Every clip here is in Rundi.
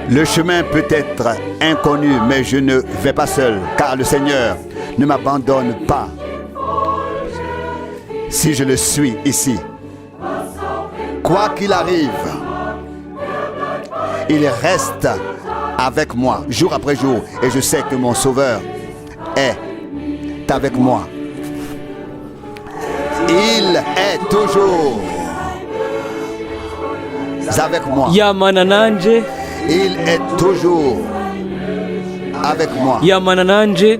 Le chemin peut être inconnu, mais je ne vais pas seul, car le Seigneur ne m'abandonne pas. Si je le suis ici, quoi qu'il arrive, il reste avec moi jour après jour, et je sais que mon Sauveur est avec moi. Il est toujours avec moi. yamana nanje Il est toujours avec moi. yamana nanje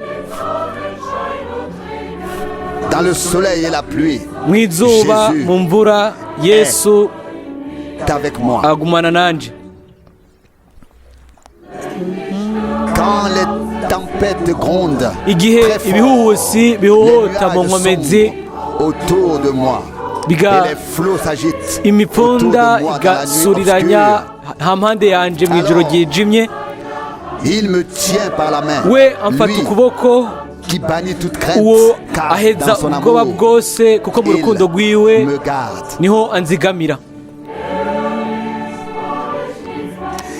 Dans le soleil et la pluie, mu izuba Jésus mu mvura Yesu est avec moi. agumana nanje. Quand les tempêtes grondent, Igihe très fort, ibihuhusi les bihohota mu nuages nkomezi sont autour de moi biga et les flots s'agitent autour imipfunda de moi dans la nuit igasuriranya obscure. hampande yanje mu ijoro ryijimye. Il me tient par la main, We amfata lui ukuboko, qui bannit toute crainte, uwo car aheza dans son ubwoba amour, bwose kuko mu rukundo il rwiwe me garde. niho anzigamira.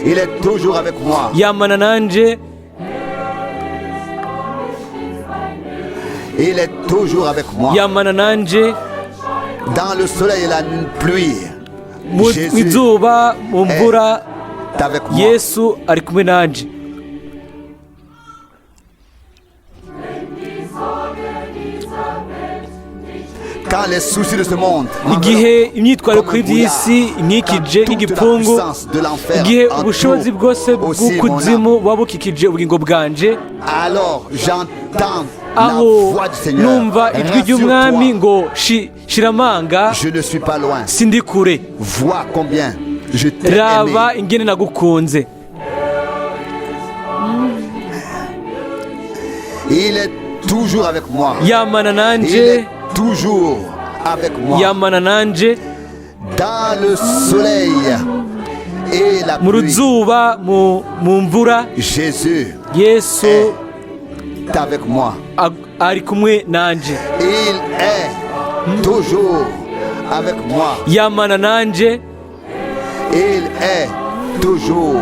Il est toujours avec moi. Yamana nanje, Il est toujours avec moi. yamana nanje Dans le soleil et la pluie, mu Jésus izuba mu mvura est avec moi. Yesu ari kumwe nanje. Quand les soucis de ce monde Igihe imyitwarire kuri by'isi inkikije nk'igipungu, igihe ubushobozi bwose bw'ukuzimu buba bukikije ubugingo bwanje, alors j'entends la aho voix du Seigneur. numva ijwi ry'umwami Rassure-toi, ngo shiramanga je ne suis pas loin. sindi kure, Vois combien je t'ai aimé. raba ingene nagukunze. Il est toujours avec moi. Yamana Il nanje, est toujours avec moi. yamana nanje Dans le soleil et la mu pluie, ruzuba mu mvura Jésus Yesu est avec moi. ari kumwe nanje. Il est toujours avec moi. Yamana nanje, Il est toujours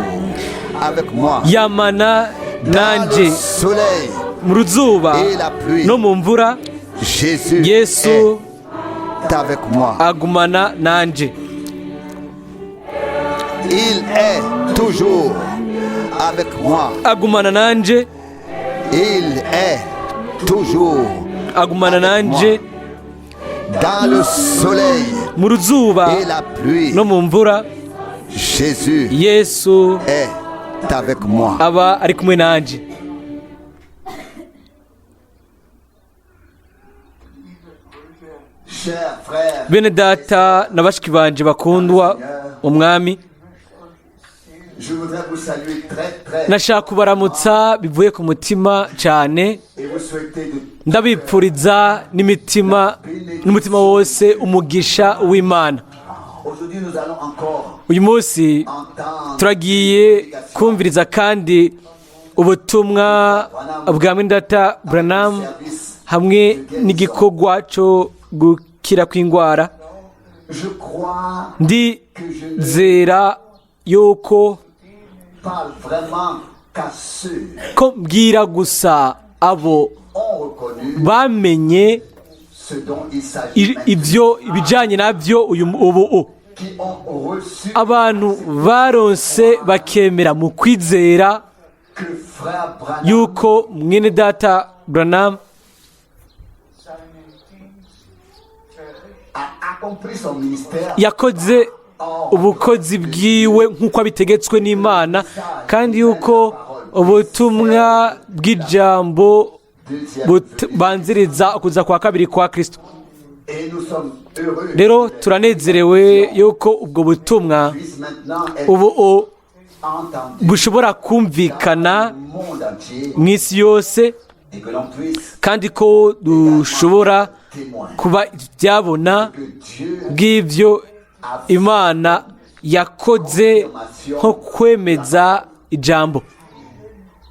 avec moi. yamana Dans le nanje soleil mu ruzuba et la pluie, no mu mvura Jésus Yesu est avec moi. agumana nanje. Il est toujours avec moi. Agumana nanje, Il est toujours agumana nanje dans le soleil mu ruzuba et la pluie. no mu mvura Jésus Yesu est avec moi. aba ari kumwe nanje. Chers frères, Bene data na bashiki banje bakundwa umwami, je voudrais vous saluer très nashaka kubaramutsa bivuye ku mutima cyane, et vous souhaiter de ndabipfuriza n'umutima wose umugisha w'Imana. Aujourd'hui nous allons encore Uyu munsi entendre turagiye kumviriza kandi ubutumwa bwa mwene Data Branham hamwe n'igikorwa cyo gukira kw'indwara. Je crois Ndizera yuko parle vraiment qu'à ceux ko mbwira gusa abo ont reconnu bamenye ce dont il s'agit maintenant, ibyo ibijyanye nabyo ubu qui ont reçu abantu baronse bakemera mu kwizera que frère Branham yuko mwene Data Branham a accompli son ministère yakoze ubukozi bwiwe nk'uko abitegetswe n'Imana, kandi yuko ubutumwa bw'ijambo banziriza kuza kwa kabiri kwa Kristo. et nous sommes heureux Rero turanezerewe yuko ubwo butumwa puisse maintenant être ubu entendu bushobora kumvikana au monde entier mu isi yose, et que l'on puisse kandi ko dushobora témoigner kuba byabona que Dieu bw'ibyo Imana yakoze nko kwemeza ijambo.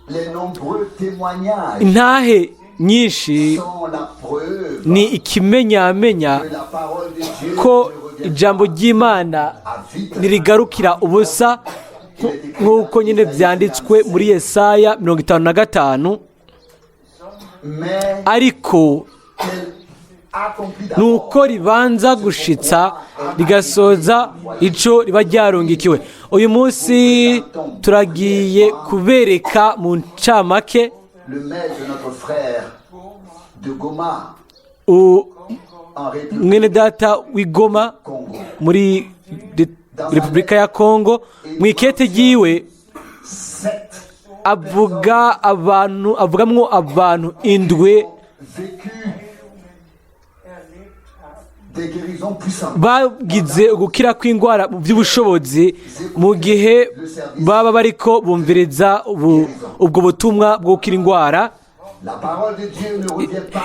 les nombreux témoignages Intahe nyinshi sont la preuve ni ikimenyamenya que la parole de Dieu ko ne revient ijambo ry'Imana à vide ntirigarukira ubusa, nk'uko nyine byanditswe muri Yesaya 55, ariko nuko ribanza gushitsa rigasoza ico riba ryarungikiwe. Uyu munsi turagiye kubereka mu ncamake mwene data w'Igoma muri Repubulika ya Kongo, mu ikete ryiwe avugamwo abantu indwi bagize gukira kw'indwara mu by'ubushobozi mu gihe baba bariko bumviriza ubwo butumwa bwo gukira indwara.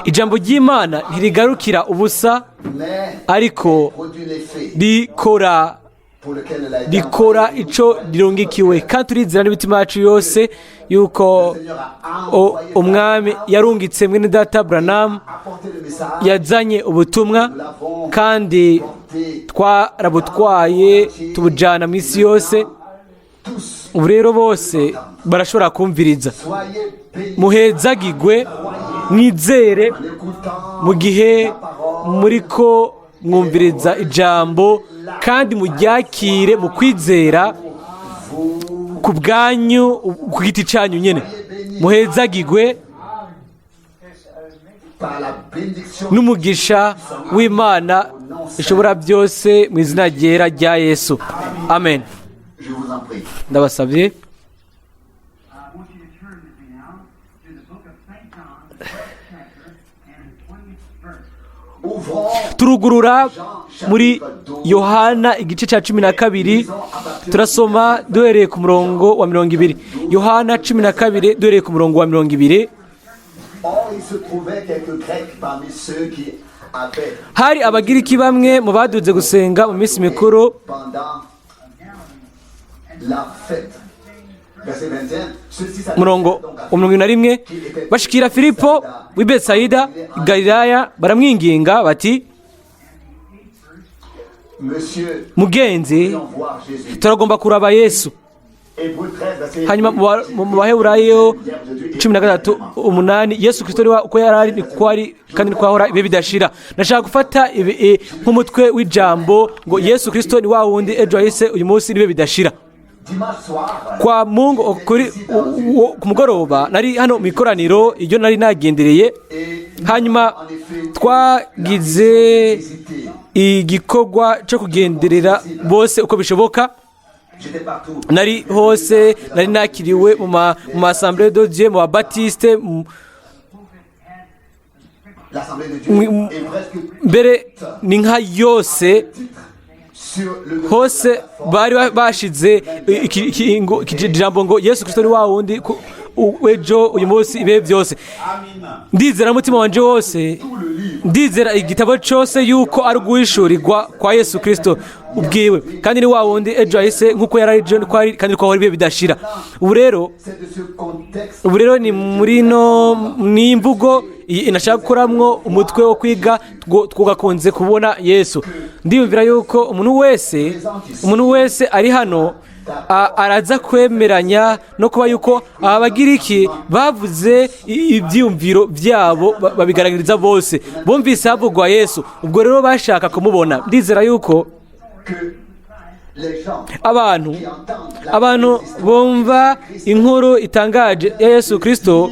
Ijambo ry'Imana ntirigarukira ubusa, ariko rikora ico rirungikiwe, kandi turizera n'imitima yacu yose yuko umwami yarungitse mwene Data Branham, yazanye ubutumwa kandi twarabutwaye tubujana mu isi yose. Ubu rero bose barashobora kumviriza. Muhezagirwe, mwizere mu gihe muriko mwumviriza ijambo, kandi muryakire mu kwizera ku bwanyu, ku giti cyanyu nyine. Muhezagirwe n'umugisha w'Imana ishobora byose, mu izina ryera rya Yesu, amen. Ndabasabye turugurura muri Yohana igice cya 12, turasoma duhereye ku murongo wa 20. Yohana 12 duhereye ku murongo wa 20. Hari abagiriki bamwe mu baduze gusenga mu minsi mikuru, murongo 21, bashikira Filipo w'i Betsaida i Galilaya, baramwinginga bati, mugenzi, turagomba kuraba Yesu. Hanyuma mu Baheburayo 13:8, Yesu Kristo niwe uko yarari, niko ari, kandi niko ahora, ibihe bidashira. Nashaka gufata nk'umutwe w'ijambo ngo Yesu Kristo ni wa wundi ejo yahise, uyu munsi niwe bidashira. Kwa Mungu ku mugoroba nari hano mu ikoraniro iryo nari nagendereye, hanyuma twagize igikorwa cyo kugenderera bose uko bishoboka. Nari hose, nari nakiriwe mu Assemblée de Dieu, mu Baptiste, mbere ni nka yose hose bari bashize ijambo ngo Yesu Kristo ni wa wundi ejo, uyu munsi, ibihe byose. Ndizera umutima wanje wose, ndizera igitabo cyose yuko ari guhishurirwa kwa Yesu Kristo ubwiwe, kandi ni wa wundi ejo yahise, nk'uko yarari, kandi niko ahora, ibihe bidashira. Ubu rero ni muri ni imvugo inashaka gukoramwo umutwe wo kwiga, twakunze kubona Yesu. Ndiyumvira yuko umuntu wese ari hano araza kwemeranya no kuba yuko abagiriki bavuze ibyumviro byabo, babigaragariza bose, bumvise havugwa Yesu, ubwo rero bashaka kumubona. Ndizera yuko abantu bumva inkuru itangaje ya Yesu Kristo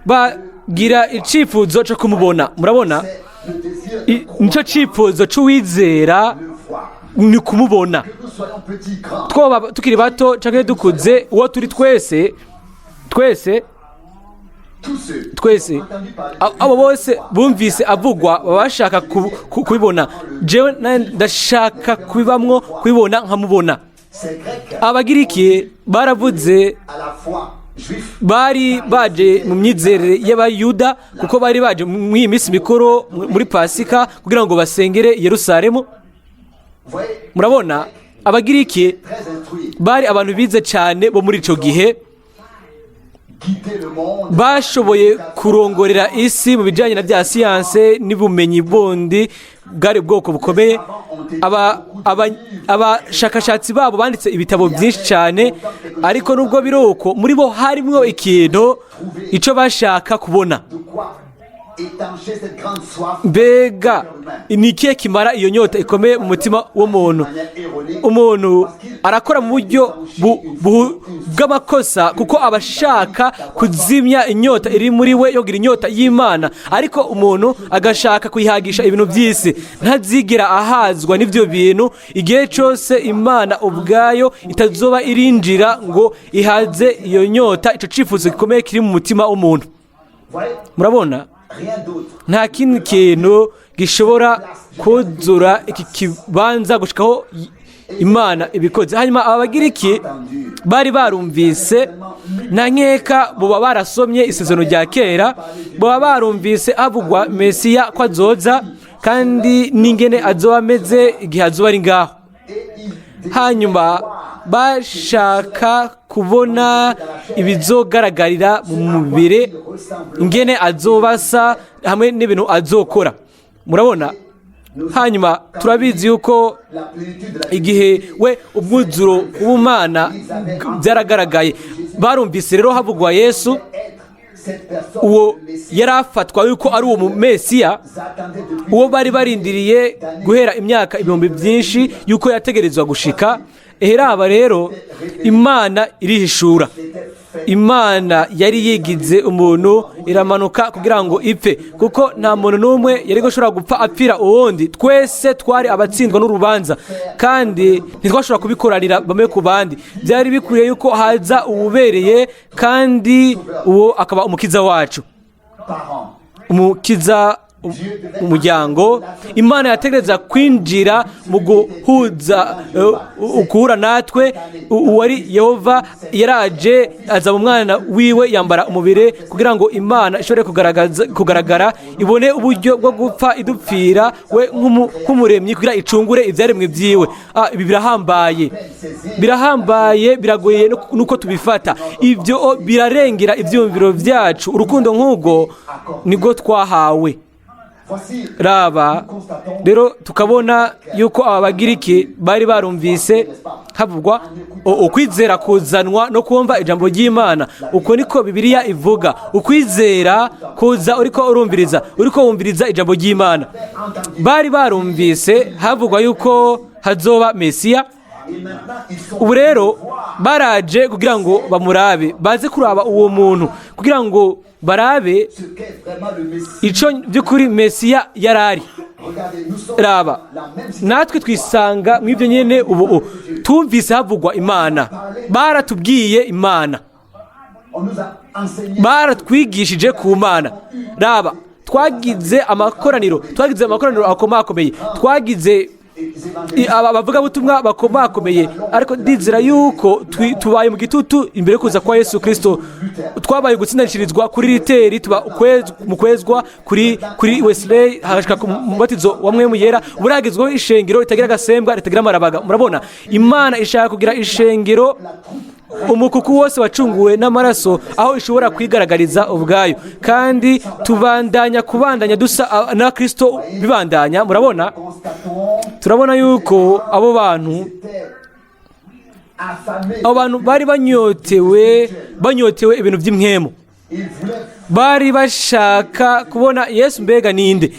bagira icifuzo cyo kumubona. Murabona, nicyo cifuzo c'uwizera, ni kumubona. Twoba tukiri bato canke dukuze, uwo turi twese abo bose bumvise avugwa bashaka kubibona. Jewe ndashaka kubibamwo, kubibona nkamubona. Abagiriki baravuze, bari baje mu myizerere y'Abayuda, kuko bari baje mu minsi mikuru muri Pasika kugira ngo basengere Yerusalemu. Murabona, abagiriki bari abantu bize cyane bo muri ico gihe, bashoboye kurongorera isi mu bijyanye na bya siyanse n'ubumenyi bundi bwari ubwoko bukomeye. abashakashatsi babo banditse ibitabo byinshi cyane, ariko nubwo biri uko muri bo harimo ikintu icyo bashaka kubona. Mbega ni ikihe kimara iyo nyota ikomeye mu mutima w'umuntu? Umuntu arakora mu buryo bw'amakosa kuko aba ashaka kuzimya inyota iri muri we, yogira inyota y'Imana, ariko umuntu agashaka kuyihagisha ibintu by'isi, ntazigera ahazwa n'ibyo bintu igihe cyose Imana ubwayo itazoba irinjira ngo ihaze iyo nyota, icyo cyifuzo gikomeye kiri mu mutima w'umuntu. Murabona, nta kindi kintu gishobora kuzura iki kibanza gushikaho Imana ibikoze. Hanyuma abagiriki bari barumvise, nta nkeka boba barasomye isezerano rya kera, boba barumvise havugwa Mesiya ko azoza kandi n'ingene azoba ameze igihe azoba ari ngaho. Hanyuma bashaka kubona ibizogaragarira mu mubiri, ingene azobasa hamwe n'ibintu azokora. Murabona, hanyuma turabizi yuko igihe we ubwuzuro w'Ubumana byaragaragaye, barumvise rero havugwa Yesu, uwo yari afatwa yuko ari uwo Mesiya, uwo bari barindiriye guhera imyaka ibihumbi byinshi yuko yategerezwa gushika. Eheraba rero Imana irihishura. Imana yari yigize umuntu, iramanuka kugira ngo ipfe, kuko nta muntu n'umwe yari gushobora gupfa apfira uwundi. Twese twari abatsindwa n'urubanza, kandi ntitwashobora kubikorarira bamwe ku bandi. Byari bikwiye yuko haza uwubereye, kandi uwo akaba umukiza wacu, umukiza umuryango. Imana yategereza kwinjira mu guhuza ukuhura natwe. Uwari Yehova yaraje aza mu mwana wiwe, yambara umubiri kugira ngo Imana ishobore kugaragara, ibone uburyo bwo gupfa idupfira we nk'umuremyi kugira icungure ibyaremwe byiwe. Ibi birahambaye, biragoye nuko tubifata. Ibyo birarengera ibyumviro byacu. Urukundo nk'ubwo nibwo twahawe. Raba rero tukabona yuko aba bagiriki bari barumvise havugwa ukwizera kuzanwa no kumva ijambo ry'Imana. Uko niko Bibiliya ivuga, ukwizera kuza uriko wumviriza ijambo ry'Imana. Bari barumvise havugwa yuko hazoba Mesiya. Ubu rero baraje kugira ngo bamurabe, baze kuraba uwo muntu kugira ngo barabe icyo by'ukuri Mesiya yarari. Raba, natwe twisanga mw'ibyo nyene. Ubu tumvise havugwa Imana, baratubwiye Imana, baratwigishije ku Mana. Raba, twagize amakoraniro akomakomeye, twagize abavuga butumwa bakomakomeye, ariko ndizera yuko tubaye mu gitutu imbere kuza kwa Yesu Kristo. Twabaye gutsindanishirizwa kuri literi, tuba mu kwezwa kuri Wesley, hashika ku mubatizo wa mwene yera. Buragizweho ishengero ritagira agasembwa, ritagira amarabaga. Murabona, Imana ishaka kugira ishengero umukuku wose wacunguwe n'amaraso, aho ishobora kwigaragariza ubwayo, kandi kubandanya dusa na Kristo bibandanya. Murabona, turabona yuko abo bantu bari banyotewe ibintu by'imwemo, bari bashaka kubona Yesu. Mbega ninde?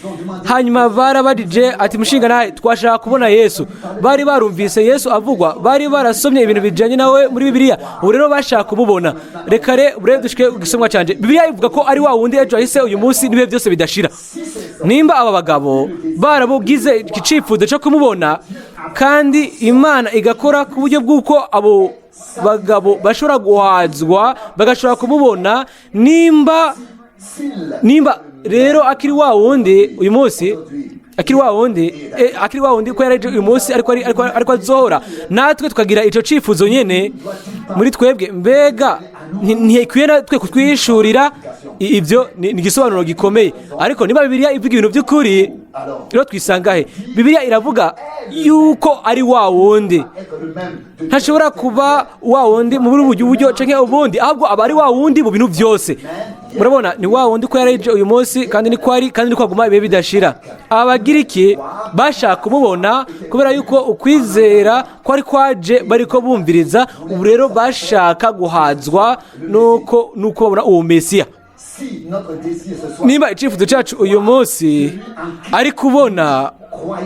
Hanyuma barabadije ati, mushinga nawe twashaka kubona Yesu. Bari barumvise Yesu avugwa, bari barasomye ibintu bijanye nawe muri Bibiliya. Ubu rero bashaka kumubona. Reka dushike igisomwa canje. Bibiliya ivuga ko ari wa wundi ejo ahise uyu munsi n'ibihe byose bidashira. Nimba aba bagabo barabugize icifuzo cyo kumubona, kandi Imana igakora ku buryo bw'uko abo bagabo bashobora guhazwa bagashobora kumubona, nimba rero akiri wa wundi uyu munsi, akiri wa wundi ko yaraje uyu munsi, ariko azohora, natwe tukagira ico cifuzo nyene muri twebwe. Mbega ntiyekwiye natwe kutwishurira? Ibyo ni igisobanuro gikomeye. Ariko niba Bibiliya ivuga ibintu by'ukuri, rero twisanga he? Bibiliya iravuga yuko ari wa wundi, ntashobora kuba wa wundi mu buryo cyangwa ubundi, ahubwo aba ari wa wundi mu bintu byose. Murabona, ni wa wundi ko yarije uyu munsi kandi niko aguma ibihe bidashira. Abagiriki bashaka kumubona kubera yuko ukwizera kwari kwaje bariko bumviriza, ubu rero bashaka guhazwa nuko babona uwo Mesiya. Niba icyifuzo cyacu uyu munsi ari kubona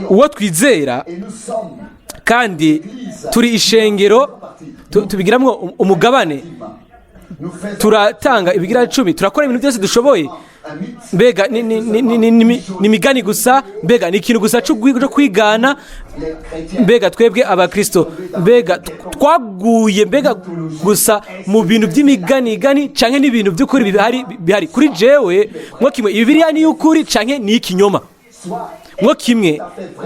uwo twizera kandi turi ishengero tubigiramwo umugabane, turatanga ibigira 10, turakora ibintu byose dushoboye, mbega ni imigani gusa, mbega ni ikintu gusa cyo kwigana, mbega twebwe abakristo mbega twaguye mbega gusa mu bintu by'imigani canke n'ibintu by'ukuri bihari kuri jewe mwo kimwe. Bibiliya ni y'ukuri canke ni ikinyoma? Mwo kimwe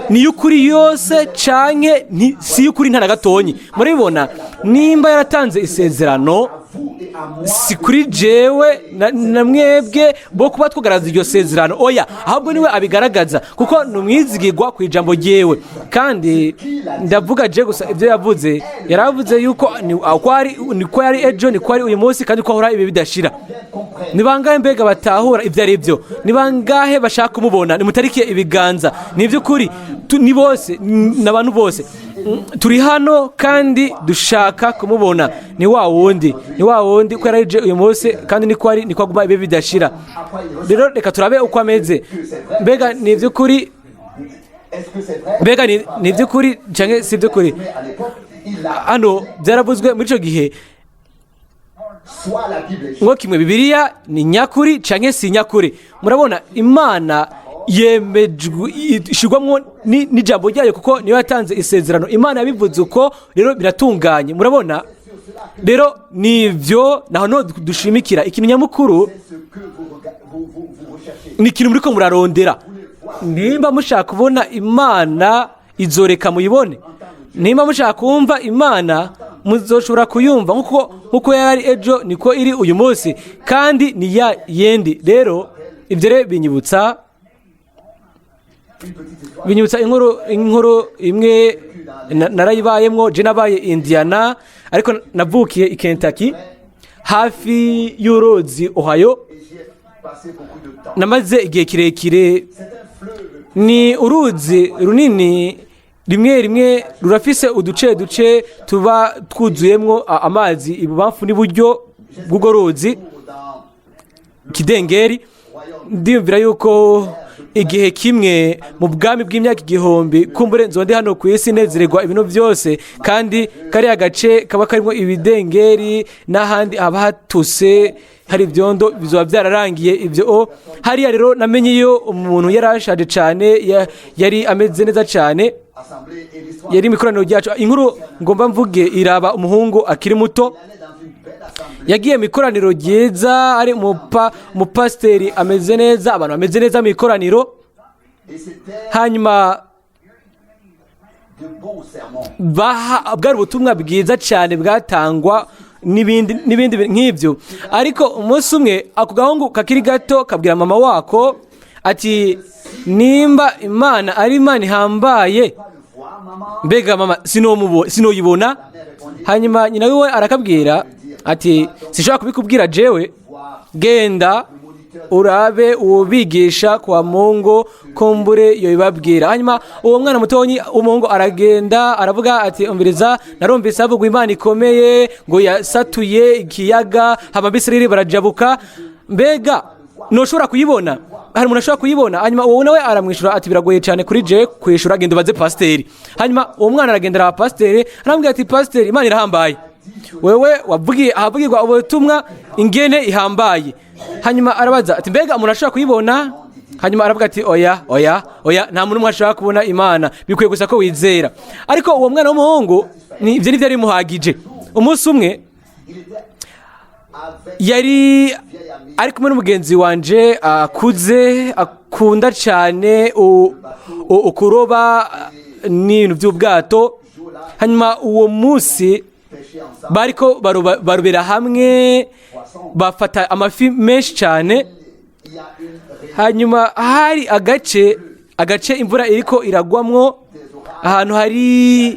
ni y'ukuri yose canke si y'ukuri nta na gatonyi? Murabibona, nimba yaratanze isezerano, si kuri jewe na mwebwe bo kuba tugaragaza iryo sezerano, oya, ahubwo niwe abigaragaza, kuko numwizigirwa ku ijambo ryewe. Kandi ndavuga je gusa ibyo yavuze, yaravuze yuko niko yari ejo, niko ari uyu munsi, kandi ko ahora ibihe bidashira. Ni bangahe mbega batahura ibyo ari byo? Ni bangahe bashaka kumubona? Nimutarikiye ibiganza. Ni iby'ukuri, ni bose, n'abantu bose turi hano kandi dushaka kumubona. Ni wa wundi ko yarije uyu munsi kandi niko aguma ibihe bidashira. Rero reka turabe uko ameze. Mbega ni iby'ukuri, mbega ni iby'ukuri cyangwa si iby'ukuri? Hano byaravuzwe muri icyo gihe ngo kimwe Bibiliya ni nyakuri cyangwa si nyakuri. Murabona, Imana yemejwe ishigwamwo n'ijambo ryayo, kuko niyo yatanze isezerano. Imana yabivuze uko, rero biratunganye. Murabona, rero nivyo naho dushimikira. Ikintu nyamukuru ni ikintu muriko murarondera. Nimba mushaka kubona Imana, izoreka muyibone. Nimba mushaka kumva Imana, muzoshobora kuyumva nkuko yari ejo, niko iri uyu munsi, kandi ni ya yendi. Rero ibyo rero binyibutsa inkuru imwe narayibayemwo. Je nabaye Indiana, ariko navukiye i Kentucky hafi y'uruzi Ohio. Namaze igihe kirekire. Ni uruzi runini, rimwe rurafise uduce tuba twuzuyemwo amazi ibubamfu n'iburyo bw'urwo ruzi, kidengeri. Ndiyumvira yuko igihe kimwe mu bwami bw'imyaka 1000 kumbure nzonde hano ku isi nezererwa ibintu byose, kandi kariya gace kaba karimo ibidengeri n'ahandi haba hatuse, hari ibyondo, bizoba byararangiye ibyo. Hariya rero namenye iyo umuntu yarashaje cyane, yari ameze neza cyane, yari imikoraniro ryacu. Inkuru ngomba mvuge iraba umuhungu akiri muto, yagiye mu ikoraniro ryiza, ari umupasiteri ameze neza, abantu bameze neza mu ikoraniro. Hanyuma bwari ubutumwa bwiza cyane bwatangwa n'ibindi nk'ibyo. Ariko umunsi umwe ako gahungu kakiri gato kabwira mama wako ati, nimba Imana ari Imana ihambaye, mbega mama sinoyibona? Hanyuma nyina wiwe arakabwira ati, sishobora kubikubwira jewe, genda urabe uwo bigisha kwa Mungu, kumbure yo ibabwira. Hanyuma uwo mwana mutonyi umuhungu aragenda aravuga ati, umviriza, narumvise havugwa Imana ikomeye, ngo yasatuye ikiyaga, abisirayeli barajabuka, mbega noshobora kuyibona? Hari umuntu ashobora kuyibona? Hanyuma uwo nawe aramwishura ati, biragoye cyane kuri je kwishura, genda ubaze pasiteri. Hanyuma uwo mwana aragenda araba pasiteri, aramubwira ati, pasiteri, Imana irahambaye, wewe ahavugirwa ubutumwa ingene ihambaye. Hanyuma arabaza ati, mbega umuntu ashobora kuyibona? Hanyuma aravuga ati, oya, nta muntu umwe ashobora kubona Imana, bikwiye gusa ko wizera. Ariko uwo mwana w'umuhungu ibyo nibyo bimuhagije. Umunsi umwe yari ari kumwe n'umugenzi wanje akuze, akunda cyane ukuroba n'ibintu by'ubwato. Hanyuma uwo munsi bariko barubera hamwe, bafata amafi menshi cyane. Hanyuma hari agace agace imvura iriko iragwamwo, ahantu hari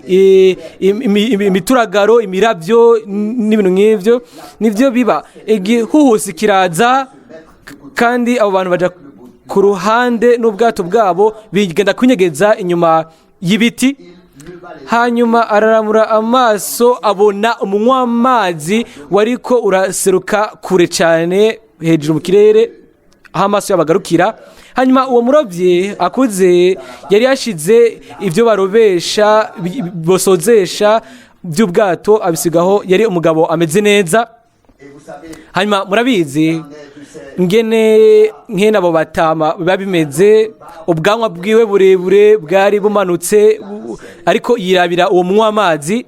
imituragaro, imirabyo n'ibintu nk'ibyo, nivyo biba. Igihuhusi kiraza kandi abo bantu baja ku ruhande n'ubwato bwabo bigenda kwinyegeza inyuma y'ibiti. Hanyuma araramura amaso abona umunywa w'amazi wariko uraseruka kure cyane hejuru mu kirere aho amaso yabagarukira. Hanyuma uwo murovyi akuze yari yashize ivyo barobesha bosozesha by'ubwato abisigaho. Yari umugabo ameze neza. Hanyuma murabizi ngene abo batama biba bimeze, ubwanwa bwiwe burebure bwari bumanutse ariko yirabira uwo munywa amazi.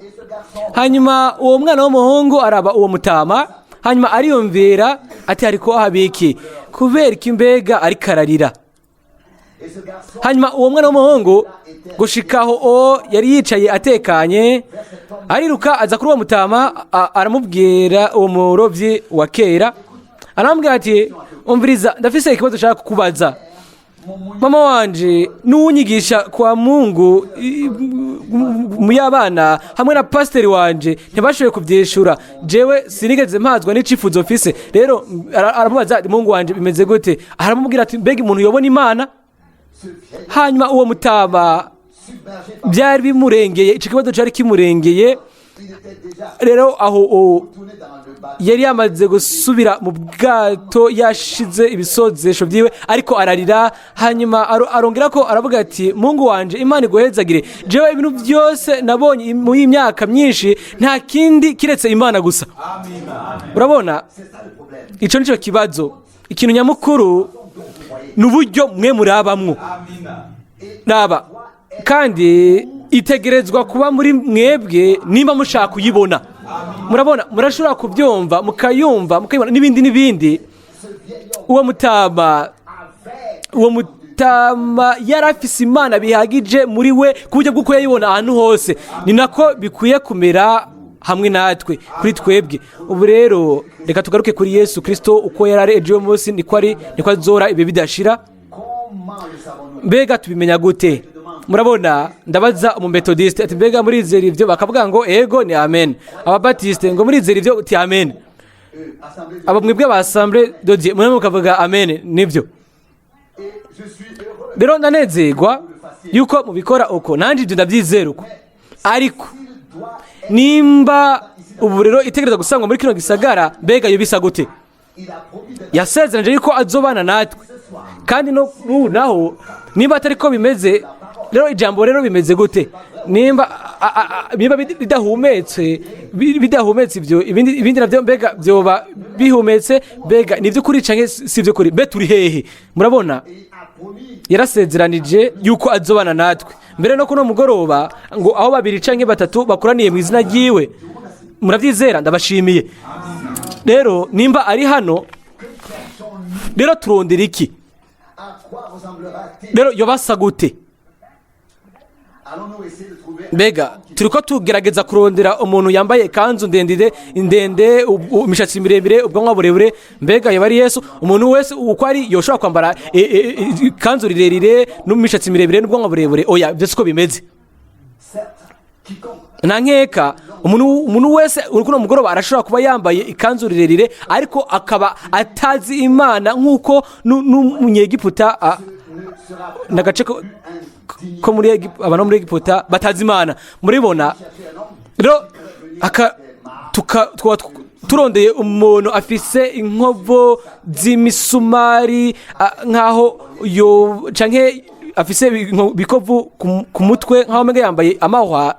Hanyuma uwo mwana w'umuhungu araba uwo mutama, hanyuma ariyumvira ati hariko habiki kubera ko imbega ariko ararira. Hanyuma uwo mwana w'umuhungu gushikaho yari yicaye atekanye, ariruka aza kuri uwo mutama, aramubwira uwo murovyi wa kera, aramubwira ati umviriza, ndafise ikibazo nshaka kukubaza. Mama wanje n'uwunyigisha kwa Mungu mu y'abana hamwe na pasiteri wanje ntibashoboye kuvyishura, jewe sinigeze mpazwa n'icifuzo mfise. Rero aramubaza ati Mungu wanje bimeze gute? Aramubwira ati mbega umuntu yobona Imana? Hanyuma uwo mutama byari bimurengeye, ico kibazo cari kimurengeye. Rero aho yari yamaze gusubira mu bwato, yashize ibisozesho byiwe ariko ararira. Hanyuma arongera ko aravuga ati Mungu wanje Imana iguhezagire, jewe ibintu byose nabonye mu y'imyaka myinshi nta kindi kiretse Imana gusa. Urabona, ico nico kibazo. Ikintu nyamukuru n'uburyo mwe murabamwo. Naba kandi itegerezwa kuba muri mwebwe nimba mushaka kuyibona. Murabona, murashobora kubyumva mukayumva mukayibona n'ibindi. Uwo mutama yarafise Imana bihagije muri we ku buryo bw'uko yayibona ahantu hose. Ni nako bikwiye kumera hamwe natwe, kuri twebwe. Ubu rero reka tugaruke kuri Yesu Kristo, uko yarari ejo munsi niko azohora ibihe bidashira. Mbega tubimenya gute? Murabona, ndabaza umumetodiste ati mbega murizera ivyo? Bakavuga ngo ego ni amen. Ababatiste ngo murizera ivyo? Uti amen. Abamwebwe ba Assemblée de Dieu mwe mukavuga amen, nivyo. Rero ndanezerwa yuko mubikora uko, nanje ibyo ndabyizera uko. Ariko nimba ubu rero itegereza gusangwa muri kino gisagara, mbega yo bisa gute? Yasezeranje yuko azobana natwe, kandi naho nimba atari ko bimeze, rero ijambo rero bimeze gute? Nimba bidahumetse ibyo ibindi navyo mbega byoba bihumetse, mbega nivyo kuri canke sivyo kuri? Be turi hehe? Murabona, yarasezeranije yuko azobana natwe. Mbere no kuno mugoroba ngo aho babiri canke batatu bakuraniye mu izina ryiwe, muravyizera? Ndabashimiye. Rero nimba ari hano, rero turondera iki? Rero yobasa gute? Mbega turiko tugerageza kurondera umuntu yambaye kanzu ndende imishatsi miremire, ubwanwa burebure. Mbega yaba ari Yesu? Umuntu wese uko ari yoshobora kwambara kanzu rirerire n'umishatsi miremire n'ubwanwa burebure? Oya, ibyo siko bimeze. Nta nkeka umuntu wese uri kuno mugoroba arashobora kuba yambaye ikanzu rirerire ariko akaba atazi Imana, nk'uko n'umunyegiputa nagace ko muri abantu muri Egiputa batazi Imana. Muribona rero turondeye umuntu afise inkovo z'imisumari nkaho yo canke afise bikovu ku mutwe nkaho mege yambaye amahwa.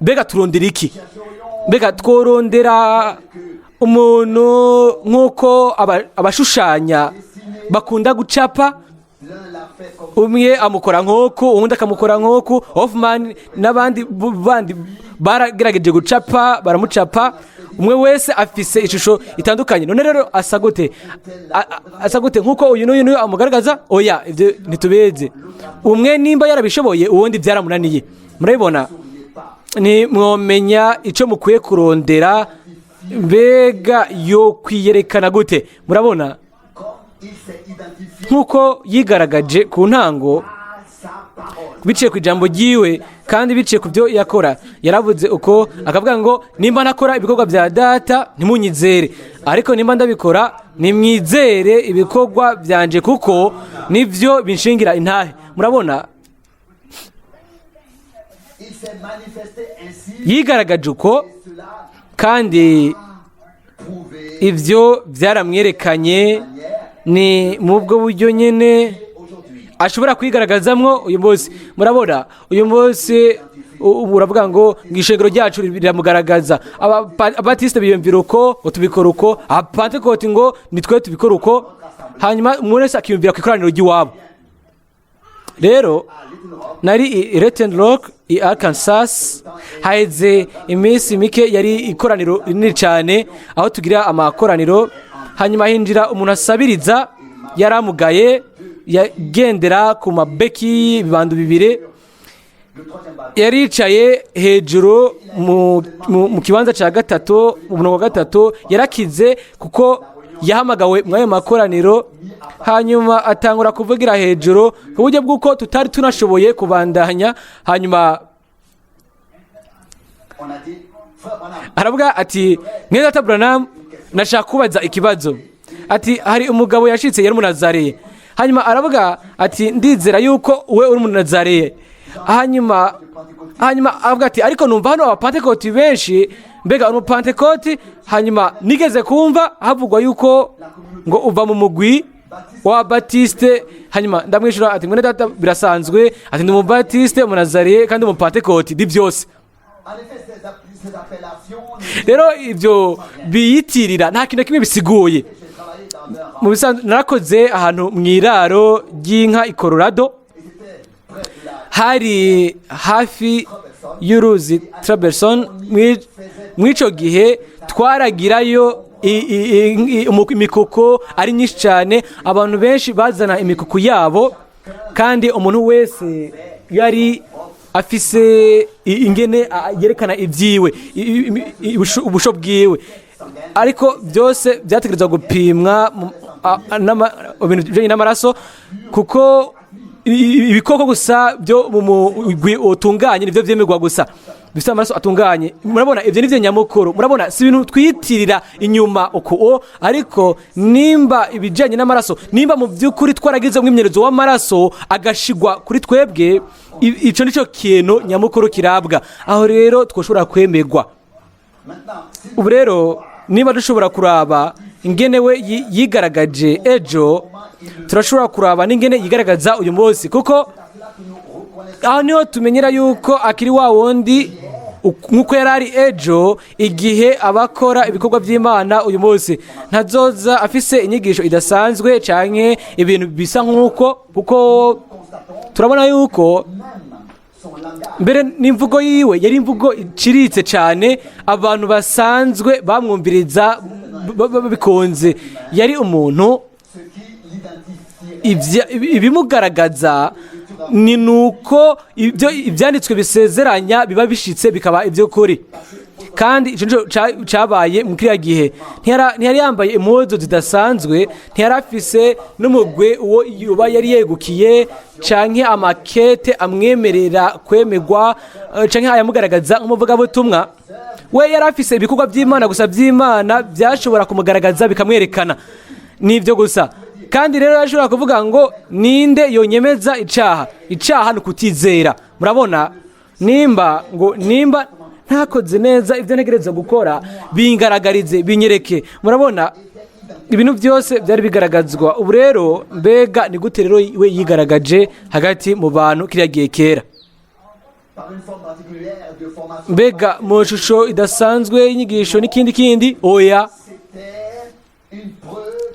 Mbega turondera iki? Mbega tworondera umuntu nk'uko abashushanya bakunda gucapa, umwe amukora nk'uko uwundi akamukora nk'uko. Hoffman n'abandi bandi baragerageje gucapa, baramucapa, umwe wese afise ishusho itandukanye. None rero asa gute nk'uko uyu n'uyu amugaragaza? Oya, ibyo ntitubeze. Umwe nimba yarabishoboye, uwundi byaramunaniye. Murabibona, ni mwomenya icyo mukwiye kurondera. Mbega yo kwiyerekana gute? Murabona, nk'uko yigaragaje ku ntango biciye ku ijambo ry'iwe kandi biciye ku byo yakora. Yaravuze uko akavuga ngo nimba nakora ibikorwa bya data ntimunyizere, ariko nimba ndabikora nimwizere ibikorwa byanje kuko nibyo binshingira intahe. Murabona, yigaragaje uko kandi ibyo byaramwerekanye. Ni mu bwo buryo nyine ashobora kwigaragazamwo uyu munsi. Murabona, uyu munsi uravuga ngo ishengero ryacu riramugaragaza. Abatisite biyumvira uko tubikora uko, abapantekoti ngo nitwe tubikora uko, hanyuma umuntu wese akiyumvira ku ikoraniro ry'iwabo. Rero nari i Little Rock i Arkansas, haheze iminsi mike, yari ikoraniro rinini cyane aho tugira amakoraniro. Hanyuma hinjira umuntu asabiriza, yaramugaye, yagendera ku mabeki ibibandu bibiri, yaricaye hejuru mu kibanza cya gatatu, mu murongo wa gatatu. Yarakize kuko yahamagawe muri ayo makoraniro. Hanyuma atangura kuvugira hejuru ku buryo bw'uko tutari tunashoboye kubandanya. Hanyuma aravuga ati, mwene Data Branham, nashaka kubaza ikibazo. Ati, hari umugabo yashitse yari umunazareye. Hanyuma aravuga ati, ndizera yuko we uri umunazareye. Hanyuma avuga ati, ariko numva hano abapantekoti benshi, mbega umupantekoti. Hanyuma nigeze kumva havugwa yuko ngo uva mu mugwi wa Batiste. Hanyuma ndamwishyura ati, mwene data, birasanzwe. Ati, ndi umubatiste, umunazareye kandi umupantekoti ndi byose. Rero ibyo biyitirira nta kintu kimwe bisiguye. Mu bisanzwe narakoze ahantu mu iraro ry'inka i Colorado, hari hafi y'uruzi Traberson. Mw'ico gihe twaragirayo imikuku ari nyinshi cyane. Abantu benshi bazana imikuku yabo, kandi umuntu wese yari afise ingene yerekana ibyiwe, ubusho bwiwe. Ariko byose byategerezwa gupimwa ibintu bijyanye n'amaraso, kuko ibikoko gusa byo mu mugwi utunganye nibyo byemerwa gusa, bifite amaraso atunganye. Murabona, ibyo nibyo nyamukuru. Murabona, si ibintu twiyitirira inyuma uko, ariko nimba ibijyanye n'amaraso, nimba mu by'ukuri twaragize umwimenyerezo w'amaraso agashigwa kuri twebwe, icyo nicyo kintu nyamukuru kirabwa. Aho rero twashobora kwemerwa. Ubu rero niba dushobora kuraba ingene we yigaragaje ejo, turashobora kuraba n'ingene yigaragaza uyu munsi, kuko aho niho tumenyera yuko akiri wa wundi nk'uko yari ari ejo, igihe abakora ibikorwa by'Imana uyu munsi. Ntazoza afise inyigisho idasanzwe canke ibintu bisa nk'uko, kuko turabona yuko mbere n'imvugo yiwe yari imvugo iciritse cyane. Abantu basanzwe bamwumviriza bikunze. Yari umuntu ibimugaragaza ni nuko ibyanditswe bisezeranya biba bishitse bikaba iby'ukuri. Kandi icyo cyabaye mu kiriya gihe. Ntiyari yambaye impuzu zidasanzwe, ntiyari afise n'umugwe uwo yuba yari yegukiye canke amakete amwemerera kwemerwa canke ayamugaragaza nk'umuvugabutumwa. We yari afise ibikorwa by'Imana gusa, by'Imana byashobora kumugaragaza bikamwerekana, nibyo gusa. Kandi rero yashobora kuvuga ngo ninde yonyemeza icaha ni ukutizera. Murabona, nimba ntakoze neza ibyo ntegereza gukora, bingaragarize, binyereke. Murabona, ibintu byose byari bigaragazwa. Ubu rero mbega ni gute rero we yigaragaje hagati mu bantu kiriya gihe kera? Mbega mu shusho idasanzwe y'inyigisho n'ikindi? Oya,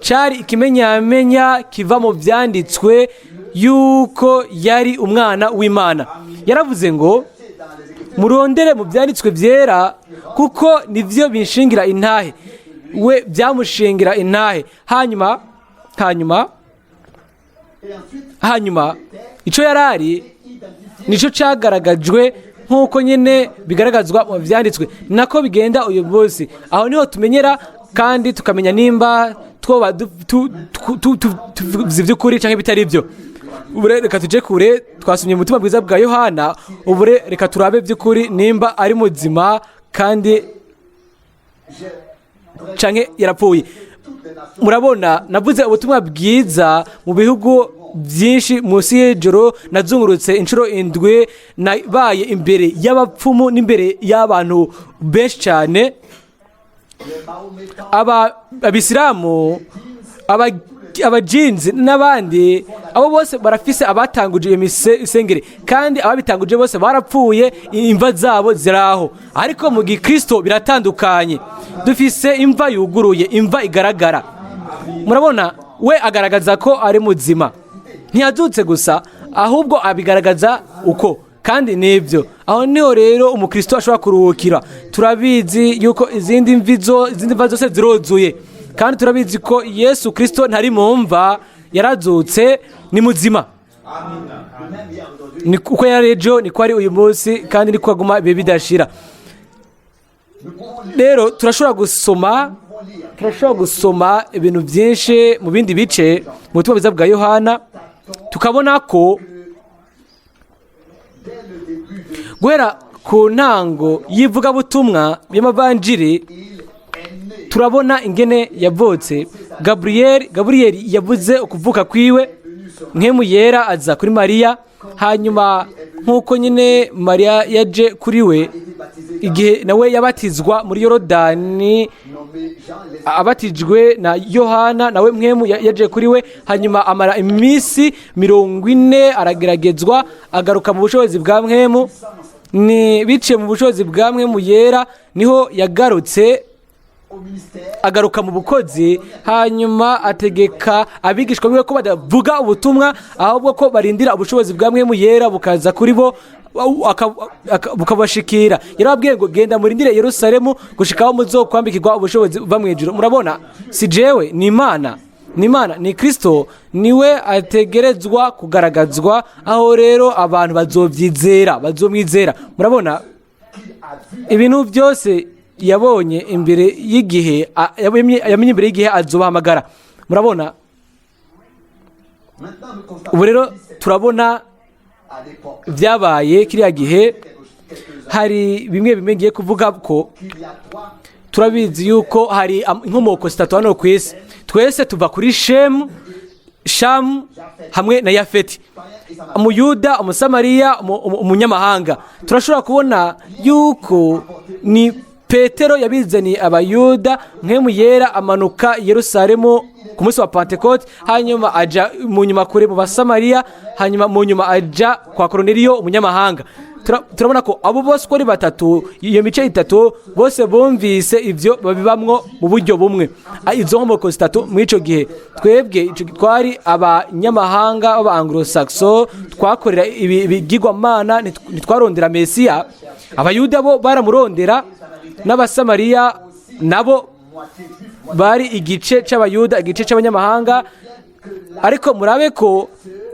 cyari ikimenyamenya kiva mu byanditswe yuko yari umwana w'Imana. Yaravuze ngo murondere mu byanditswe byera kuko nivyo binshingira intahe. We byamushingira intahe. Hanyuma icyo yarari nicyo cyagaragajwe nk'uko nyine bigaragazwa mu byanditswe. Nako bigenda uyu munsi. Aho niho tumenyera kandi tukamenya nimba twoba tuvuze iby'ukuri cyangwa ibitari byo. Ubu reka tujye kure, twasomye mu butumwa bwiza bwa Yohana. Ubu reka turabe by'ukuri nimba ari muzima kandi cyangwa yarapfuye. Murabona, navuze ubutumwa bwiza mu bihugu byinshi munsi y'ijoro, nazungurutse inshuro 7, nabaye imbere y'abapfumu n'imbere y'abantu benshi cyane, abisilamu, abajinzi n'abandi. Abo bose barafise abatanguje iyo misengere, kandi ababitanguje bose barapfuye, imva zabo ziraho. Ariko mu gikristo biratandukanye, dufise imva yuguruye, imva igaragara. Murabona, we agaragaza ko ari muzima, ntiyazutse gusa, ahubwo abigaragaza uko, kandi nibyo. Aho niho rero umukristo ashobora kuruhukira. Turabizi yuko izindi mva zose zirozuye, kandi turabizi ko Yesu Kristo ntari mu mva, yarazutse, ni muzima. Ni uko yari ejo, niko ari uyu munsi, kandi niko aguma ibihe bidashira. Rero turashobora gusoma ibintu byinshi mu bindi bice mu butumwa bwiza bwa Yohana, tukabona ko guhera ku ntango y'ivugabutumwa y'amavanjiri turabona ingene yavutse. Gaburiyeli yavuze ukuvuka kwiwe, nk'emu yera aza kuri Mariya, hanyuma nk'uko nyine Mariya yaje kuri we igihe nawe yabatizwa muri Yorodani, abatijwe na Yohana, nawe mwemu yaje kuri we, hanyuma amara iminsi 40 arageragezwa, agaruka mu bushobozi bwa mwemu. Ni biciye mu bushobozi bwa mwemu yera niho yagarutse, agaruka mu bukozi, hanyuma ategeka abigishwa biwe ko badavuga ubutumwa, ahubwo ko barindira ubushobozi bwa mwemu yera bukaza kuri bo, bukabashikira. Yarababwiye ngo genda murindire Yerusalemu gushikaho muzokwambikirwa ubushobozi buva mu ijuru. Murabona, si jewe, ni Imana, ni Kristo, niwe ategerezwa kugaragazwa. Aho rero abantu bazomwizera. Murabona, ibintu byose yabonye imbere y'igihe, yamenye imbere y'igihe azobahamagara. Murabona, ubu rero turabona byabaye kiriya gihe. Hari bimwe ngiye kuvuga ko turabizi yuko hari inkomoko 3 hano ku isi. Twese tuva kuri Shamu hamwe na Yafeti, umuyuda, umusamariya, umunyamahanga. Turashobora kubona yuko ni Petero yabizaniye abayuda, nk'emu yera amanuka Yerusalemu ku munsi wa Pentecote, hanyuma aja mu nyuma kure mu basamariya, hanyuma mu nyuma aja kwa Korneliyo umunyamahanga. Turabona ko abo bose kuri batatu, iyo mice itatu, bose bumvise ivyo babibamwo mu buryo bumwe. Izo nkomoko 3 mu ico gihe, twebwe twari abanyamahanga b'Anglo-Saxon, twakorera ibigirwamana, ntitwarondera Mesiya. Abayuda bo baramurondera, n'abasamariya nabo bari igice c'abayuda, igice c'abanyamahanga. Ariko murabe ko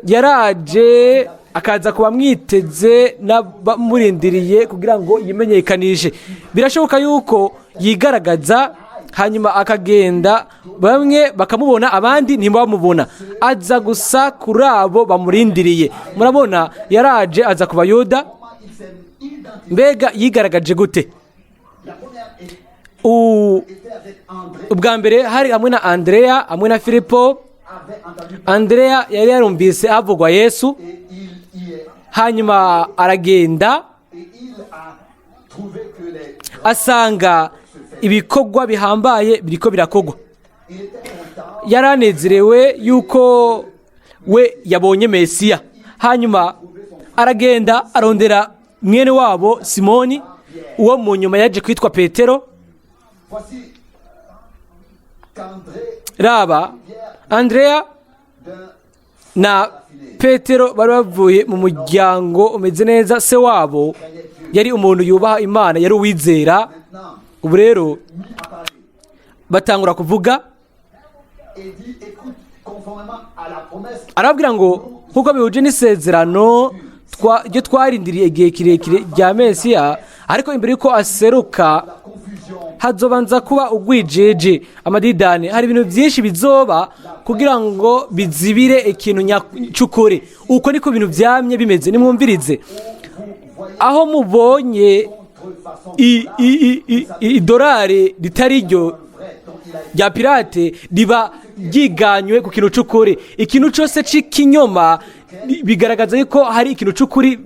yaraje akaza kuba mwiteze n'abamurindiriye kugira ngo yimenyekanishe. Birashoboka yuko yigaragaza, hanyuma akagenda, bamwe bakamubona, abandi ntibamubona. Aza gusa kuri abo bamurindiriye. Murabona, yaraje aza ku bayuda. Mbega yigaragaje gute? Ubwa mbere hari hamwe na Andrea, hamwe na Filipo. Andrea yari yarumvise havugwa Yesu, hanyuma aragenda asanga ibikorwa bihambaye biriko birakogwa. Yaranezerewe yuko we yabonye Mesiya. Hanyuma aragenda arondera mwene wabo Simoni, uwo mu nyuma yaje kwitwa Petero. Raba, Andrea na Petero bari bavuye mu muryango umeze neza. Se wabo yari umuntu yubaha Imana, yari uwizera. Ubu rero batangura kuvuga, arababwira ngo nkuko bihuje n'isezerano ryo twarindiriye igihe kirekire rya Mesiya, ariko imbere yuko aseruka hazobanza kuba ugwijeje amadidane. Hari ibintu byinshi bizoba kugira ngo bizibire ikintu nyacukuri. Uko niko ibintu byamye bimeze. Nimwumvirize, aho mubonye idolari ritari ryo rya pirate riba ryiganywe ku kintu c'ukuri. Ikintu cyose c'ikinyoma bigaragaza yuko hari ikintu c'ukuri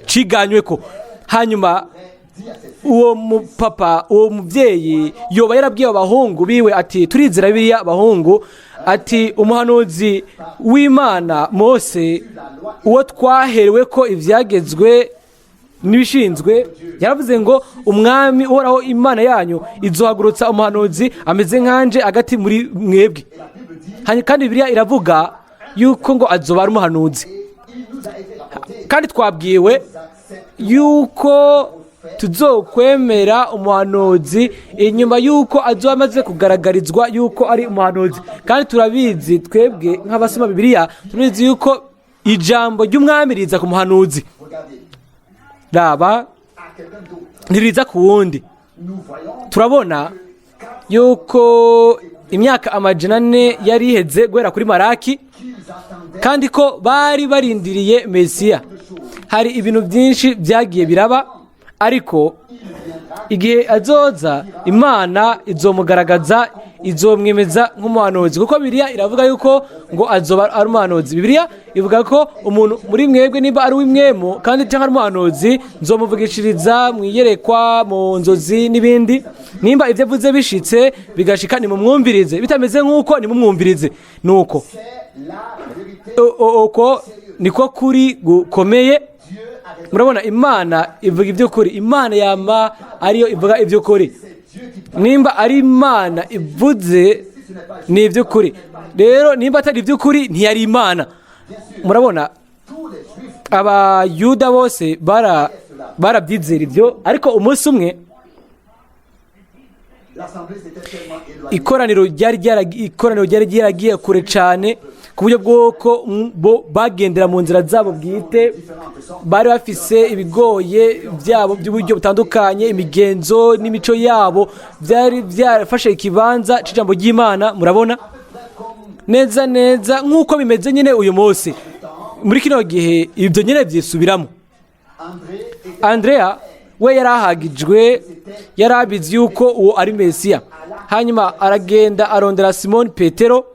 ciganyweko. Hanyuma uwo mupapa, uwo muvyeyi yoba yarabwiye abahungu biwe ati turizera Bibiliya abahungu, ati umuhanuzi w'Imana Mose, uwo twaherewe ko ivyagezwe n'ibishinzwe, yaravuze ngo umwami uhoraho Imana yanyu izohagurutsa umuhanuzi ameze nkanje hagati muri mwebwe. Kandi Bibiliya iravuga yuko ngo azoba ari umuhanuzi. Kandi twabwiwe yuko tuzokwemera umuhanuzi inyuma yuko azoba amaze kugaragarizwa yuko ari umuhanuzi. Kandi turabizi twebwe nk'abasoma Bibiliya, turabizi yuko ijambo ry'umwami riza ku muhanuzi, raba ntiriza ku wundi. Turabona yuko imyaka 400 yari iheze guhera kuri Maraki, kandi ko bari barindiriye Mesiya. Hari ibintu byinshi byagiye biraba, ariko igihe azoza Imana izomugaragaza, izomwemeza nk'umuhanuzi, kuko Bibiliya iravuga yuko ngo azoba ari umuhanuzi. Bibiliya ivuga ko umuntu muri mwebwe niba ari uw'imwemo kandi cyangwa ari umuhanuzi, nzomuvugishiriza mwiyerekwa, mu nzozi n'ibindi. Nimba ibyo avuze bishitse bigashika, nimumwumvirize. Bitameze nk'uko, nimumwumvirize. Nuko uko niko kuri gukomeye. Murabona, Imana ivuga iby'ukuri. Imana yama ariyo ivuga iby'ukuri. Nimba ari Imana ivuze ni iby'ukuri. Rero nimba atari iby'ukuri ntiyari Imana. Murabona, abayuda bose barabyizera ibyo, ariko umunsi umwe ikoraniro ryari ryaragiye kure cyane, ku buryo bw'uko bo bagendera mu nzira zabo bwite. Bari bafise ibigoye byabo by'uburyo butandukanye, imigenzo n'imico yabo byari byarafashe ikibanza c'ijambo ry'Imana. Murabona neza neza nk'uko bimeze nyine uyu munsi muri kino gihe, ibyo nyine byisubiramo. Andrea we yarahagijwe, yarabizi yuko uwo ari Mesiya. Hanyuma aragenda arondera Simoni Petero,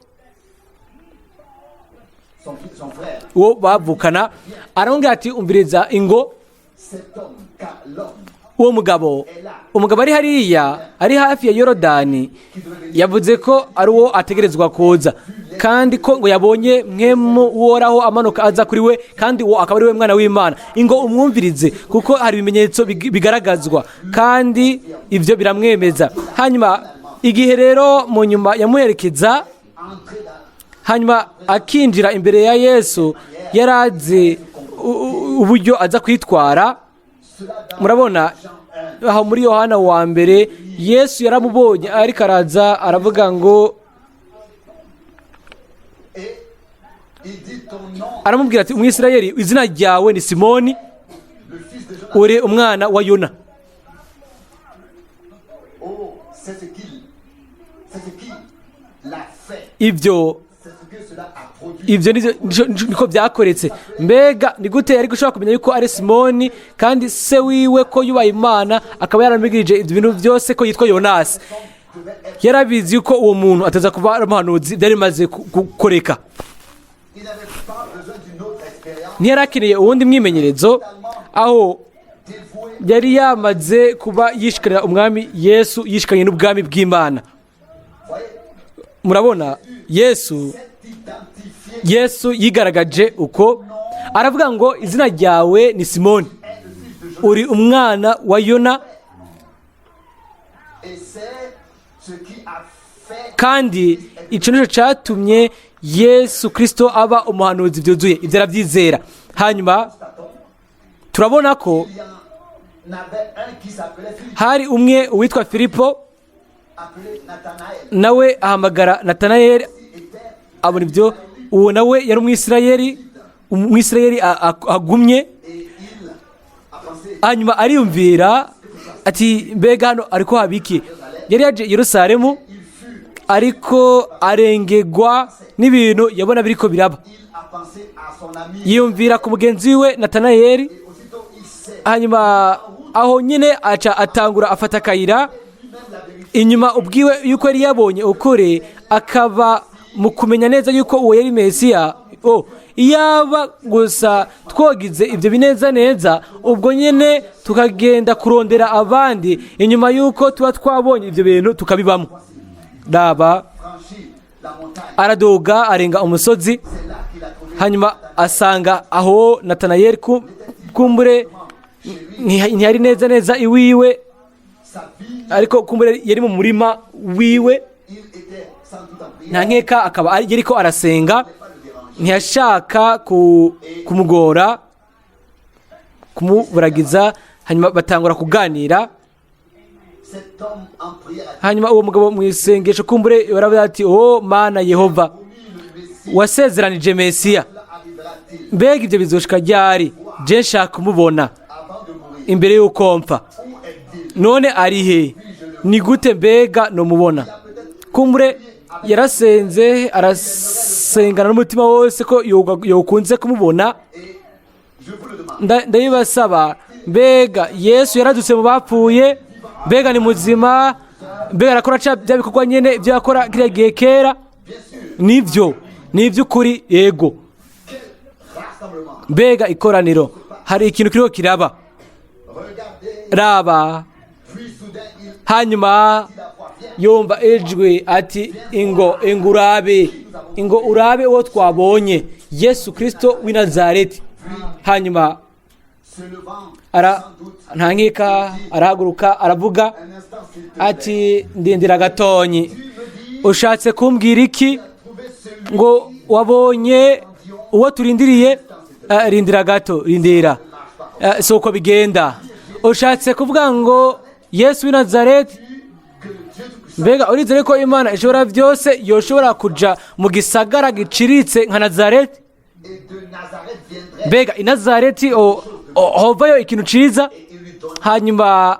uwo bavukana, aramubwira ati umviriza ingo, uwo mugabo ari hariya, ari hafi ya Yorodani, yavuze ko ari uwo ategerezwa kuza, kandi ko ngo yabonye mwemu uhoraho amanuka aza kuri we, kandi uwo akaba ari we mwana w'Imana. Ingo umwumvirize, kuko hari ibimenyetso bigaragazwa kandi ibyo biramwemeza. Hanyuma igihe rero mu nyuma yamuherekeza, hanyuma akinjira imbere ya Yesu, yarazi uburyo aza kwitwara. Murabona aho muri Yohana wa mbere, Yesu yaramubonye ariko araza, aravuga ngo, aramubwira ati umwisirayeli, izina ryawe ni Simoni, uri umwana wa Yona. Ibyo niko byakoretse. Mbega ni gute yari gushobora kumenya yuko ari Simoni, kandi se wiwe ko yubaha Imana akaba yaramubwirije ibyo bintu byose ko yitwa Yonasi? Yarabizi yuko uwo muntu ataza kuba ari umuhanuzi, byari bimaze gukoreka. Ntiyarakeneye uwundi mwimenyerezo, aho yari yamaze kuba yishikarira umwami Yesu, yishikanye n'ubwami bw'Imana. Murabona Yesu yigaragaje uko, aravuga ngo izina ryawe ni Simoni, uri umwana wa Yona, kandi icyo nicyo cyatumye Yesu Kristo aba umuhanuzi byuzuye. Ibyo arabyizera. Hanyuma turabona ko hari umwe uwitwa Filipo, nawe ahamagara Natanayeli, abona ibyo. Uwo nawe yari umwisirayeli agumye. Hanyuma ariyumvira ati mbega hano ariko habiki. yari yaje i Yerusalemu ariko arengegwa n'ibintu yabona biriko biraba. Yiyumvira ku mugenzi we Natanayeli, hanyuma aho nyine aca atangura afata akayira inyuma ubwiwe yuko yari yabonye ukuri, akaba mu kumenya neza yuko uwo yari Mesiya. Iyaba gusa twogize ibyo bineza neza, ubwo nyine tukagenda kurondera abandi inyuma yuko tuba twabonye ibyo bintu tukabibamo. Daba aradoga arenga umusozi, hanyuma asanga aho Natanayeli kumbure ntiyari neza iwiwe, ariko kumbure yari mu murima wiwe, nta nkeka akaba yariko arasenga, ntiyashaka kumugora kumuburagiza. Hanyuma batangura kuganira, hanyuma uwo mugabo mu isengesho kumbure baravuga ati Mana Yehova, wasezeranije Mesiya, mbega ibyo bizoshika ryari? Je nshaka kumubona imbere y'uko mpfa, none ari he? Ni gute mbega no mubona? Kumbure yarasenze, arasengana n'umutima wose ko yokunze kumubona. Ndabibasaba, mbega Yesu yaradutse mu bapfuye, mbega ni muzima, mbega arakora bya bikorwa nyene ibyo yakora kiriya gihe kera? Nivyo, ni iby'ukuri, yego. Mbega ikoraniro, hari ikintu kiriko kiraba. Raba, hanyuma yumva ijwi ati ingo urabe uwo twabonye, Yesu Kristo w'i Nazareti. Hanyuma nta nkeka arahaguruka aravuga ati ndindira gatonyi, ushatse kumbwira iki? Ngo wabonye uwo turindiriye? Rindira gato, rindira, si uko bigenda. Ushatse kuvuga ngo Yesu w'i Nazareti? Mbega urizere ko Imana ishobora byose yoshobora kuja mu gisagara giciritse nka Nazareti? Mbega i Nazareti hovayo ikintu ciza? Hanyuma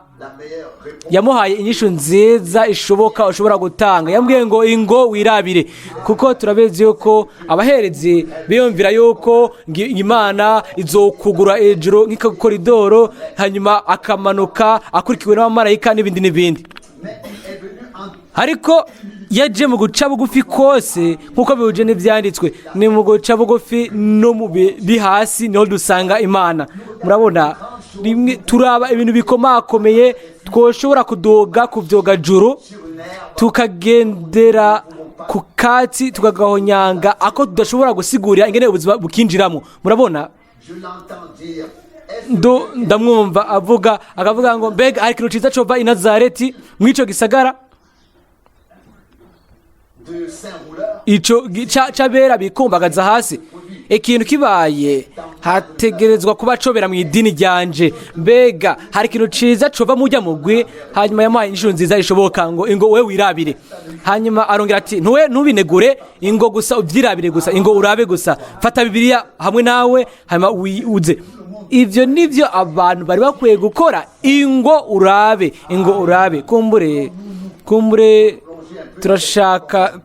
yamuhaye inyishu nziza ishoboka ushobora gutanga. Yambwiye ngo ingo wirabire, kuko turabizi yuko abaherezi biyumvira yuko Imana izokugura ejuru nk'ikoridoro, hanyuma akamanuka akurikiwe n'abamarayika n'ibindi. Ariko yaje mu guca bugufi kose, nk'uko bihuje n'ibyanditswe. Ni mu guca bugufi no mu bihasi niho dusanga Imana. Murabona, rimwe turaba ibintu bikomakomeye, twoshobora kudoga ku vyogajuru, tukagendera ku katsi, tukagahonyanga ako tudashobora gusigurira ingene ubuzima bukinjiramo. Murabona, ndamwumva akavuga ngo mbega hari ikintu ciza cova i Nazareti mw'ico gisagara, ico cabera bikumbagaza hasi. Ikintu kibaye hategerezwa kuba cobera mu idini ryanje. Mbega hari ikintu ciza cova mujya mugwi. Hanyuma yamuhaye inshuro nziza ishoboka ngo ingo we wirabire. Hanyuma arongera ati ntubinegure, ingo gusa uvyirabire gusa, ingo urabe gusa, fata Bibiliya hamwe nawe, hanyuma uze. Ivyo nivyo abantu bari bakwiye gukora. Ingo urabe. Kumbure turashaka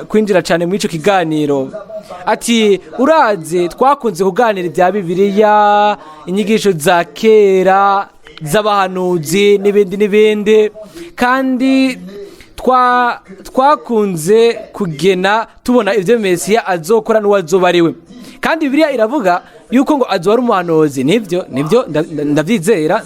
kwinjira cyane muri ico kiganiro. Ati uraze twakunze kuganira ibya Bibiliya, inyigisho za kera z'abahanuzi n'ibindi, kandi twakunze kugena tubona ibyo Mesiya azokora n'uwazoba ariwe. Kandi Bibiliya iravuga yuko ngo azoba ari umuhanuzi. Nivyo ndavyizera.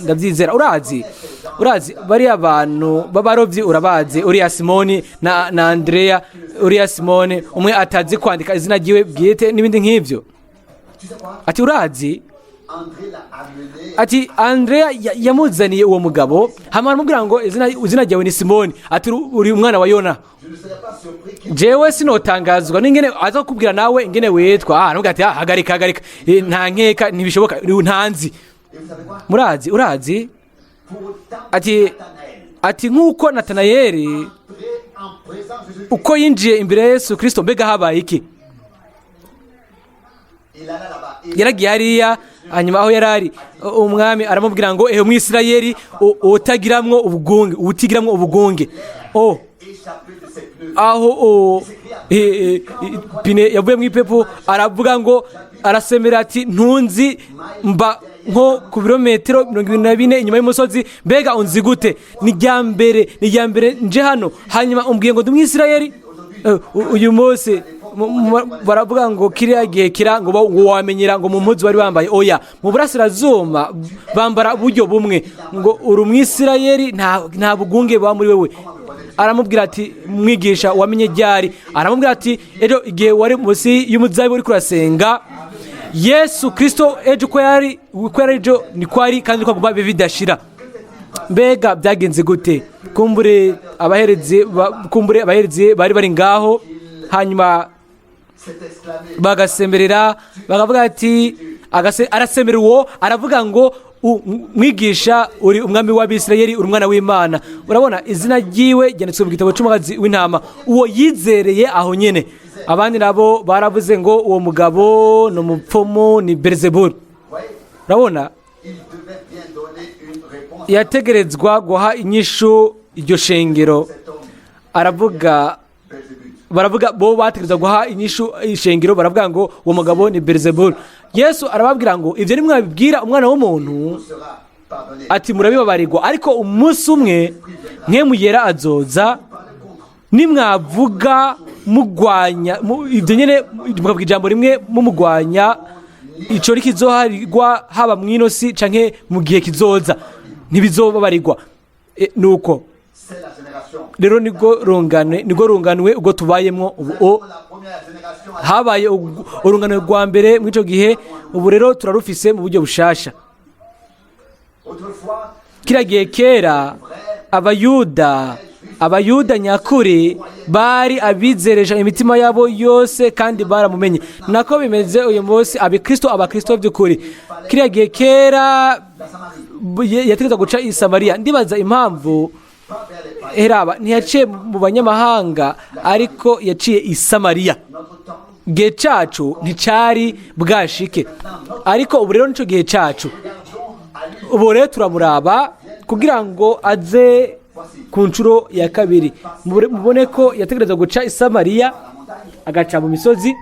Urazi bariya abantu b'abarovyi, urabazi, uriya Simoni na Andrea. Uriya Simoni umwe atazi kwandika izina ryiwe bwite n'ibindi nk'ivyo. Ati urazi, ati Andrea yamuzaniye uwo mugabo, hama aramubwira ngo izina ryawe ni Simoni, ati uri umwana wa Yona. Jewe sinotangazwa n'ingene aza kukubwira nawe ingene witwa. Nubwo ati hagarika, nta nkeka, ntibishoboka, ntanzi. Urazi ati nk'uko Natanayeli uko yinjiye imbere ya Yesu Kristo, mbega habaye iki? Yaragiye hariya hanyuma aho yarari umwami aramubwira ngo ehe umwisirayeli utagiramwo ubugunge aho pine yavuye mu ipepo aravuga ngo arasemera ati ntunzi mba nko ku birometero 24 inyuma y'umusozi mbega unzi gute ni rya mbere nje hano hanyuma umbwiye ngo ndi umwisirayeli uyu munsi baravuga ngo kiriya gihe kira ngo wamenyera ngo mu mpuzu bari bambaye oya mu burasirazuba bambara uburyo bumwe ngo uri umwisirayeli nta bugunge buba muri wewe aramubwira ati mwigisha wamenye ryari aramubwira ati ejo igihe wari munsi y'umuzabibu uri kurasenga Yesu Kristo ejo ko yari ejo ni kwari kandi ko kuba bidashira mbega byagenze gute kumbure abaherezi bari ngaho hanyuma bagasemberera bakavuga ati arasemera uwo aravuga ngo mwigisha uri umwami w'Abisirayeli uri umwana w'Imana urabona izina ryiwe ryanditswe mu gitabo cy'umuhazi w'intama uwo yizereye aho nyene abandi nabo baravuze ngo uwo mugabo no mupfumu ni Beelzebul urabona yategerezwa guha inyishu iryo shengero baravuga bo bategereza guha inyishu ishengero baravuga ngo uwo mugabo ni Beelzebul Yesu arababwira ngo ivyo nimwabibwira umwana w'umuntu ati murabibabarirwa ariko umunsi umwe nk'emu yera azoza nimwavuga mugwanya ivyo nyene mukavuga ijambo rimwe mumugwanya ico rikizoharirwa haba mwinosi canke mu gihe kizoza ntibizobabarirwa nuko rero nigo runganwe ubwo tubayemwo ubu habaye urunganwe rwa mbere mw'ico gihe ubu rero turarufise mu buryo bushasha kira gihe kera abayuda nyakuri bari abizereje imitima yabo yose kandi baramumenye nako bimeze uyu munsi abakristo by'ukuri kiriya gihe kera yategeza guca i Samariya ndibaza impamvu ntiyaciye mu banyamahanga ariko yaciye i Samariya gihe cacu nticari bwashike ariko ubu rero nico gihe cacu ubu rero turamuraba kugira ngo aze ku nshuro ya kabiri mubone ko yategereza guca i Samariya agaca mu misozi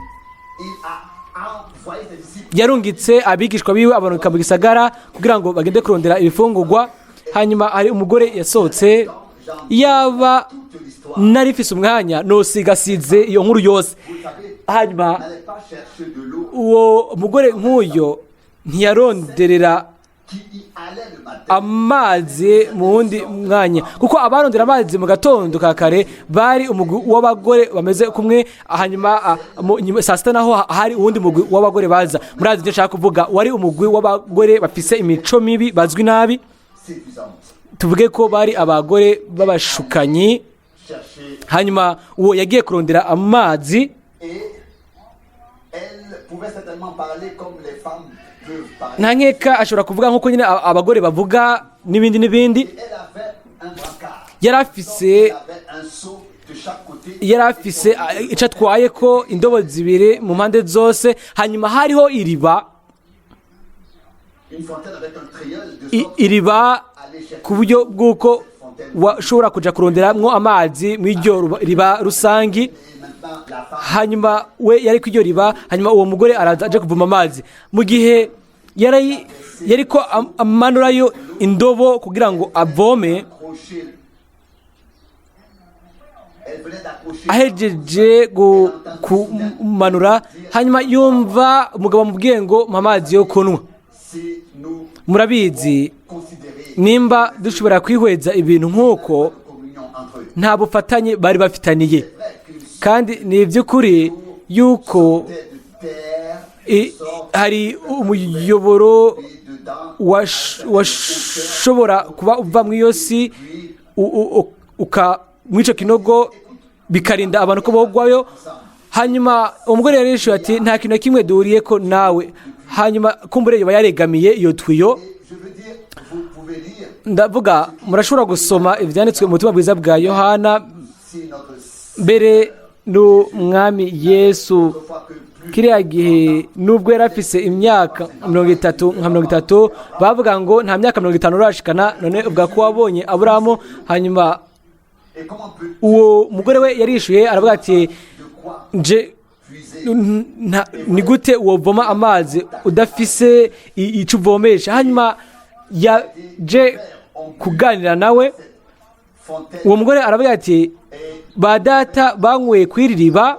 yarungitse abigishwa biwe abanuka mu gisagara kugira ngo bagende kurondera ibifungurwa hanyuma hari umugore yasohotse yaba narifise umwanya nosigasize iyo nkuru yose hanyuma uwo mugore nk'uyo ntiyaronderera amazi mu wundi mwanya kuko abarondera amazi mu gatondo ka kare bari umugwi w'abagore bameze kumwe hanyuma saa sita naho hari uwundi mugwi w'abagore baza murazi icyo nshaka kuvuga wari umugwi w'abagore bafise imico mibi bazwi nabi tuvuge ko bari abagore b'abashukanyi hanyuma uwo yagiye kurondera amazi nta nkeka ashobora kuvuga nk'uko nyine abagore bavuga n'ibindi yari afise icyo atwaye ko indobo zibiri mu mpande zose hanyuma hariho iriba ku buryo bw'uko washobora kujya kuronderamwo amazi mu iryo riba rusangi hanyuma we yari ku iryo riba hanyuma uwo mugore araza aje kuvoma amazi mu gihe yari ko amanurayo indobo kugira ngo avome ahejeje kumanura hanyuma yumva umugabo amubwiye ngo mpa amazi yo kunywa murabizi nimba dushobora kwihweza ibintu nk'uko nta bufatanye bari bafitaniye kandi ni iby'ukuri yuko hari umuyoboro washobora kuba uva mu iyo si muri icyo kinogo bikarinda abantu ko bogwayo hanyuma umugore yarishyuye ati nta kintu na kimwe duhuriye ko nawe hanyuma kumbure yoba yaregamiye iyo twiyo ndavuga murashobora gusoma ibyanditswe mu butumwa bwiza bwa Yohana mbere n'umwami Yesu kiriya gihe nubwo yari afise imyaka 30 bavuga ngo nta myaka 50 urashikana, none ubwa ko wabonye Aburahamu. Hanyuma uwo mugore we yarishuye aravuga ati nje ni gute wovoma amazi udafise icyo uvomesha. Hanyuma yaje kuganira nawe, uwo mugore aravuga ati ba data banyweye ku iriba,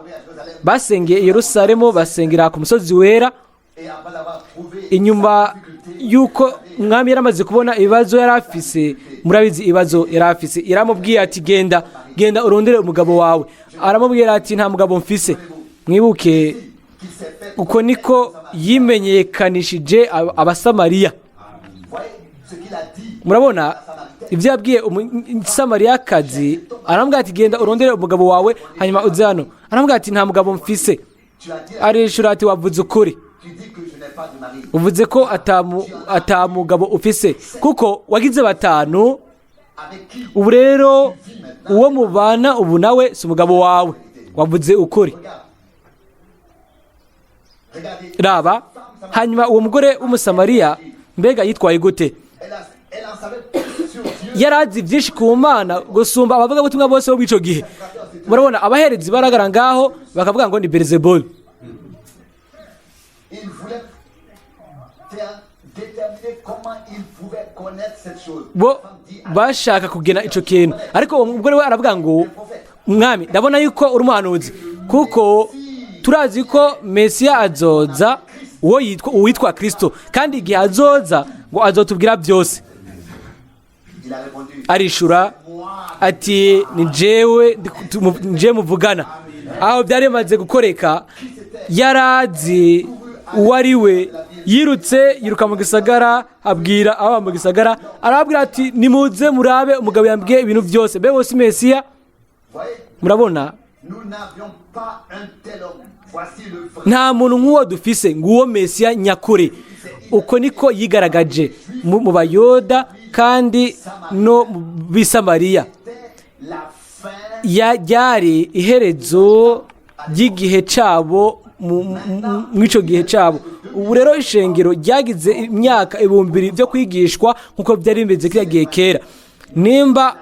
basengeye i Yerusalemu, basengera ku musozi wera. Inyuma y'uko umwami yari amaze kubona ibibazo yari afise, murabizi ibibazo yari afise, yaramubwiye ati genda urondere umugabo wawe. Aramubwira ati nta mugabo mfise. Mwibuke uko niko yimenyekanishije abasamariya. Murabona ibyo yabwiye umusamariyakazi, aramubwira ati genda urondere umugabo wawe hanyuma uze hano. Aramubwira ati nta mugabo mfise. Arishura ati wavuze ukuri, uvuze ko atamugabo ufise kuko wagize batanu. Ubu rero uwo mubana ubu nawe si umugabo wawe, wavuze ukuri. Raba, hanyuma uwo mugore w'umusamariya mbega yitwaye gute? Yarazi byinshi ku Mana gusumba abavuga butumwa bose bo bico gihe. Murabona abaherezi baragara ngaho bakavuga ngo ni Beelzebul. Bo bashaka kugena ico kintu, ariko uwo mugore we aravuga ngo mwami ndabona yuko uri umuhanuzi, kuko turazi ko Mesiya azoza, uwitwa Kristo, kandi igihe azoza ngo azotubwira byose. Arishura ati ni jewe muvugana. Aho byari bimaze gukoreka, yarazi uwo ari we, yiruka mu gisagara, abwira aba mu gisagara, arabwira ati nimuze murabe umugabo yambwiye ibintu byose, be wose Mesiya. Murabona nta muntu nk'uwo dufise, nguwo Mesiya nyakuri. Uko niko yigaragaje mu Bayoda kandi no mu Bisamariya. Ryari iherezo ry'igihe cyabo, mw'ico gihe cyabo. Ubu rero ishengero ryagize imyaka 2000 byo kwigishwa nkuko byari bimeze kiriya gihe kera. Nimba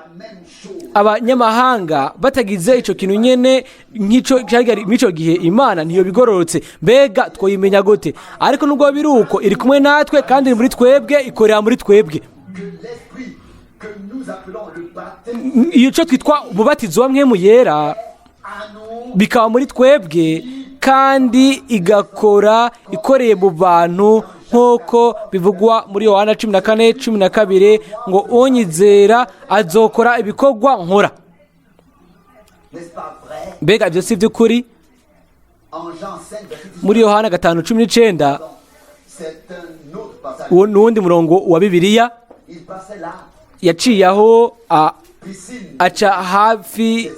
abanyamahanga batagize ico kintu nyene nk'ico cyari mw'ico gihe, Imana niyo bigororotse, mbega twoyimenya gute? Ariko nubwo biruko iri kumwe natwe kandi muri twebwe, ikorera muri twebwe. Iyo cyo twitwa umubatizo wa mwemu yera bikaba muri twebwe, kandi igakora ikoreye mu bantu nk'uko bivugwa muri Yohana 14:12 ngo unyizera azokora ibikorwa nkora. Mbega ibyo si by'ukuri? Muri Yohana 5:19 n'uwundi murongo wa Bibiliya, yaciye aho aca hafi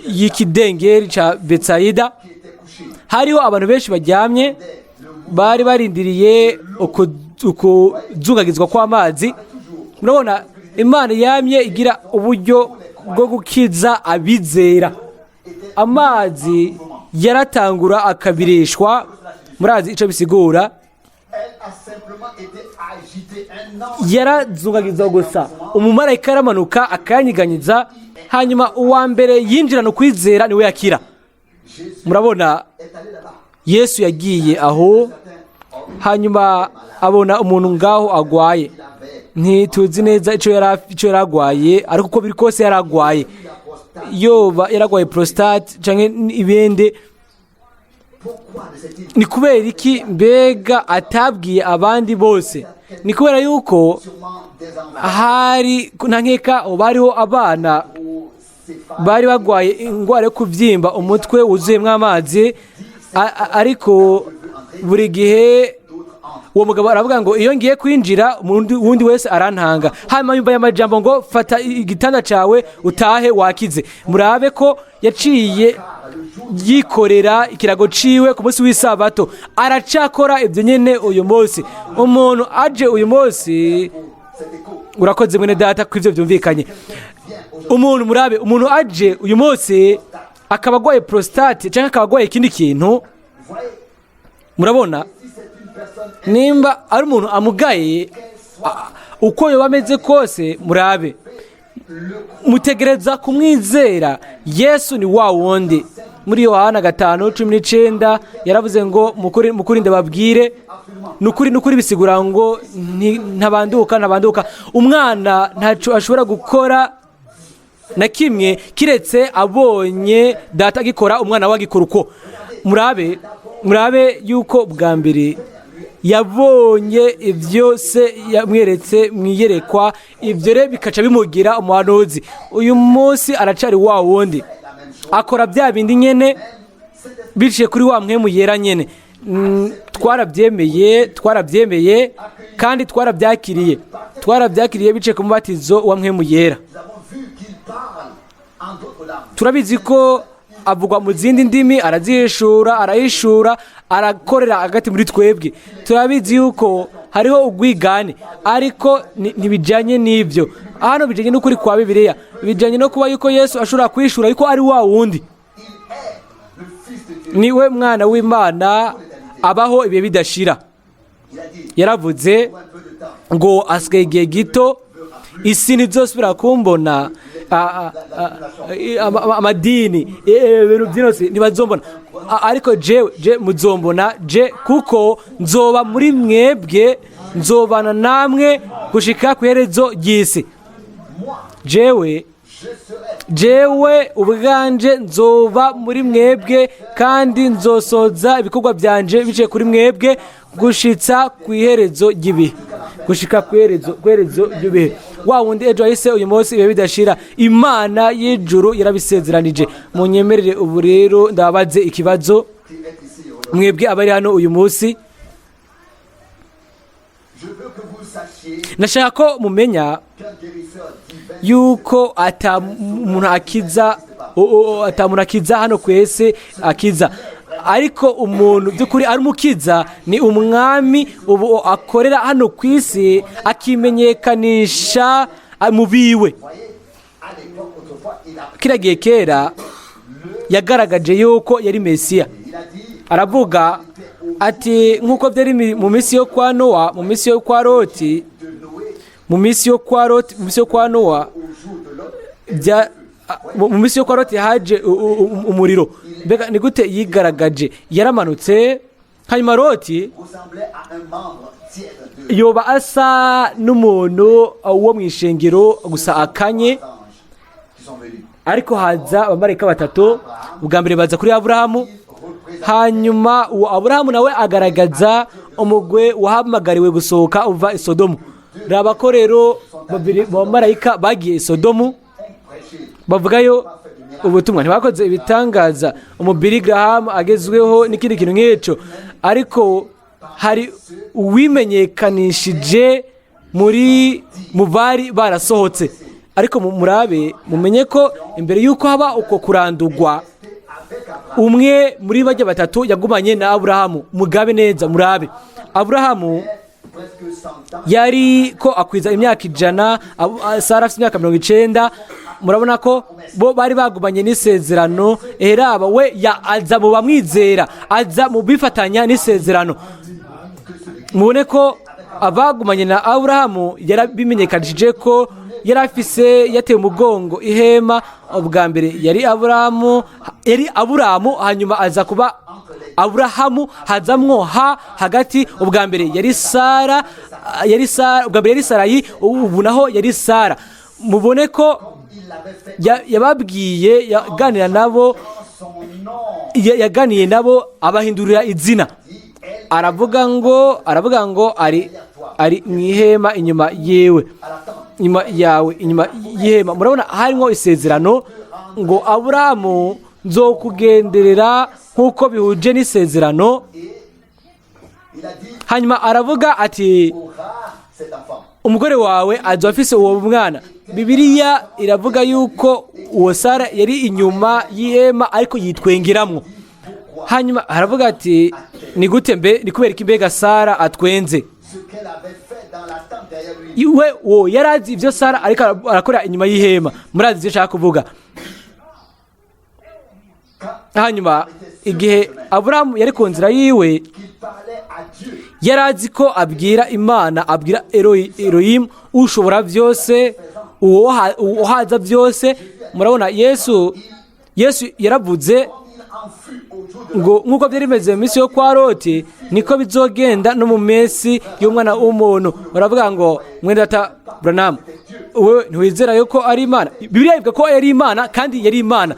y'ikidengeri ca Betsayida. Hariho abantu benshi baryamye, bari barindiriye ukuzungagizwa kw'amazi. Murabona Imana yamye igira uburyo bwo gukiza abizera. Amazi yaratangura akabirishwa, murazi ico bisigura. Yarazungagiza gusa, umumarayika aramanuka akanyiganyiza, hanyuma uwa mbere yinjira no kwizera niwe yakira. Murabona Yesu yagiye aho, hanyuma abona umuntu ngaho agwaye. Ntituzi neza ico yaragwaye, ariko uko biri kose yaragwaye. Yoba yaragwaye prostate canke ibende. Ni kubera iki mbega atabwiye abandi bose? Ni kubera yuko hari nankeka bariho abana bari bagwaye indwara yo kuvyimba umutwe wuzuyemwo amazi, ariko buri gihe uwo mugabo aravuga ngo iyo ngiye kwinjira uwundi wese arantanga. Hanyuma yumva y'amajambo ngo fata igitanda cawe utahe wakize. Murabe ko yaciye yikorera ikirago ciwe ku munsi w'isabato. Aracakora ibyo nyene uyu munsi. Umuntu aje uyu munsi, urakoze mwene data ko ivyo byumvikanye. Umuntu murabe, umuntu aje uyu munsi akaba agwaye prostate cyangwa akaba agwaye ikindi kintu, murabona nimba ari umuntu amugaye uko yoba ameze kose, murabe mutegereza kumwizera. Yesu ni wa wundi. Muri Yohana 5:19 yaravuze ngo mukuri ndababwire, nukuri bisigura ngo ntabanduka. Umwana ntaco ashobora gukora na kimwe kiretse abonye data agikora, umwana we agikora uko. Murabe yuko bwa mbere yabonye ibyo se yamweretse mwiyerekwa, ibyo rero bikaca bimugira umuhanuzi. Uyu munsi aracari wa wundi, akora bya bindi nyene biciye kuri wa mpwemu yera nyene. Twarabyemeye kandi twarabyakiriye biciye ku mubatizo wa mpwemu yera. Turabizi ko avugwa mu zindi ndimi, arahishura, arakorera hagati muri twebwe. Turabizi yuko hariho ugwigane, ariko ntibijyanye n'ibyo. Hano bijyanye n'ukuri kwa Bibiliya, bijyanye no kuba yuko Yesu ashobora kwishura yuko ari wa wundi, niwe mwana w'Imana, abaho ibihe bidashira. Yaravuze ngo asigaye igihe gito, isi ntizosubira kumbona, amadini ibintu byose ntibazombona, ariko je muzombona, kuko nzoba muri mwebwe, nzobana namwe gushika ku iherezo ry'isi. jewe ubwanje nzoba muri mwebwe, kandi nzosoza ibikorwa byanje biciye kuri mwebwe gushitsa ku iherezo ry'ibihe, gushika ku iherezo ry'ibihe. Wa wundi ejo yahise uyu munsi ibihe bidashira, Imana y'ijuru yarabisezeranije. Munyemerere ubu rero ndababaze ikibazo, mwebwe abari hano uyu munsi. Nashaka ko mumenya yuko atamuntu akiza hano kwese akiza, ariko umuntu by'ukuri ari umukiza ni umwami ubu akorera hano ku isi, akimenyekanisha mu biwe. Kiragiye kera yagaragaje yuko yari Mesiya. Aravuga ati nk'uko byari mu minsi yo kwa Nowa, mu minsi yo kwa Loti, mu minsi yo kwa Nowa, mu minsi yo kwa Loti haje umuriro. Mbega ni gute yigaragaje? Yaramanutse, hanyuma Loti yoba asa n'umuntu wo mu ishengero gusa akanye, ariko haza abamarayika batatu. Ubwa mbere baza kuri Aburahamu, hanyuma uwo Aburahamu nawe agaragaza umugwe wahamagariwe gusohoka uva i Sodomu. Raba ko rero babiri bamarayika bagiye i Sodomu, bavugayo ubutumwa. Ntibakoze ibitangaza, umubiri Graham agezweho n'ikindi kintu nk'icyo, ariko hari uwimenyekanishije mu bari barasohotse. Ariko murabe mumenye ko imbere y'uko haba uko kurandurwa, umwe muri bajya batatu yagumanye na Aburahamu. Mugabe neza, murabe Aburahamu yari ko akwiza imyaka 100, Sara afite imyaka 90. Murabona ko bo bari bagumanye n'isezerano. Eraba we aza mu bamwizera, aza mu bifatanya n'isezerano. Mubone ko abagumanye na Aburahamu yarabimenyekanishije ko yarafise yateye umugongo ihema. Ubwa mbere yari Aburahamu, hanyuma aza kuba Aburahamu, hazamwo hagati. Ubwa mbere yari Sara, ubwa mbere yari Sarayi, ubu naho yari Sara. Mubone ko yababwiye, yaganiye nabo, abahindurira izina. Aravuga ngo ari mu ihema inyuma yewe, inyuma yawe, inyuma y'ihema. Murabona harimo isezerano ngo Aburahamu nzokugenderera nk'uko bihuje n'isezerano. Hanyuma aravuga ati umugore wawe azo afise uwo mwana. Bibiliya iravuga yuko uwo Sara yari inyuma y'ihema ariko yitwengeramwo. Hanyuma aravuga ati ni gute ni kubera iki mbega Sara atwenze? Iwe yarazi ibyo Sara ariko arakora inyuma y'ihema. Murazi ibyo nshaka kuvuga. hanyuma igihe aburahamu yari ku nzira yiwe qu'il parlait à Dieu. yari azi ko abwira imana, abwira eroyimu ushobora byose, uhaza byose. murabona yesu yaravuze Il en fut au jour de ngo nk'uko byari bimeze mu minsi yo kwa Loti niko bizogenda no mu minsi y'umwana w'umuntu. baravuga ngo mwene Data Branham, wowe ntiwizera yuko ari imana? Bibiliya ivuga ko yari imana kandi yari imana.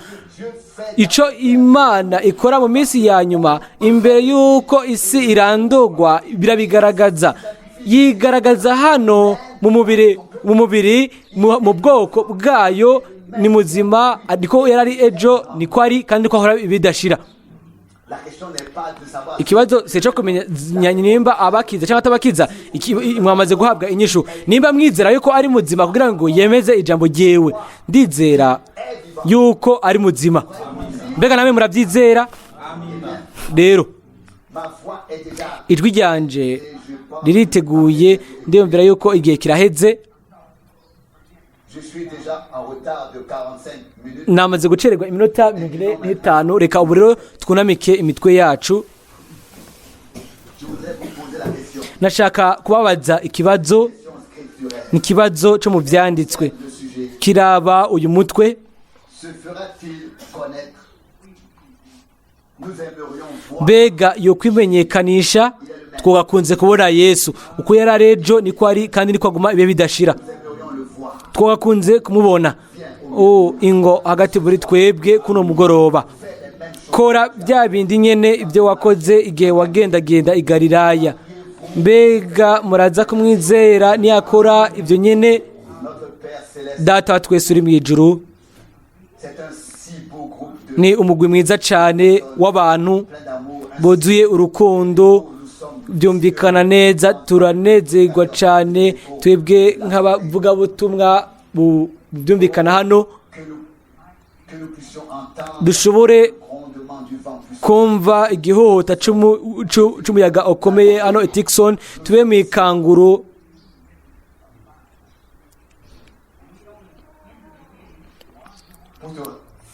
Icyo imana ikora mu minsi ya nyuma imbere y'uko isi irandurwa birabigaragaza. Yigaragaza hano mu mubiri mu bwoko bwayo. Ni muzima, niko yarari ejo, niko ari kandi niko ahora bidashira. la question n'est pas de savoir Ikibazo si cyo kumenya nimba abakiza cyangwa atabakiza. Mwamaze guhabwa inyishu. Nimba mwizera yuko ari muzima kugira ngo yemeze ijambo ryewe, ndizera yuko ari muzima. Mbega namwe murabyizera? Rero ma foi est déjà ijwi ryanje ririteguye, ndiyumvira yuko igihe kiraheze. je suis déjà en retard de 45 minutes. Namaze gucererwa iminota 45. Reka ubu rero twunamike imitwe yacu. Je voudrais vous poser la question. Nashaka kubabaza ikibazo. Question scripturelle. Ni ikibazo cyo mu byanditswe, Le sujet kiraba uyu mutwe. se fera-t-il connaître? Nous aimerions voir Mbega yo kwimenyekanisha, twogakunze kubona Yesu uko yari ari ejo, niko ari kandi niko aguma ibihe bidashira. nous aimerions le voir. Twogakunze kumubona. Ingo hagati muri twebwe kuno mugoroba, kora bya bindi nyene ibyo wakoze igihe wagendagenda i Galilaya. Mbega muraza kumwizera niyakora ibyo nyene? Notre Père céleste, Data wa twese uri mu ijuru, c'est un si beau groupe de ni umugwi mwiza cyane w'abantu plein d'amour. buzuye urukundo. Byumvikana neza, turanezerwa cyane twebwe nk'abavugabutumwa byumvikana hano, Que nous puissions entendre dushobore le grondement du vent puissant. kumva igihuta cy'umuyaga ukomeye hano i Tucson, tube mu ikanguro. Pour te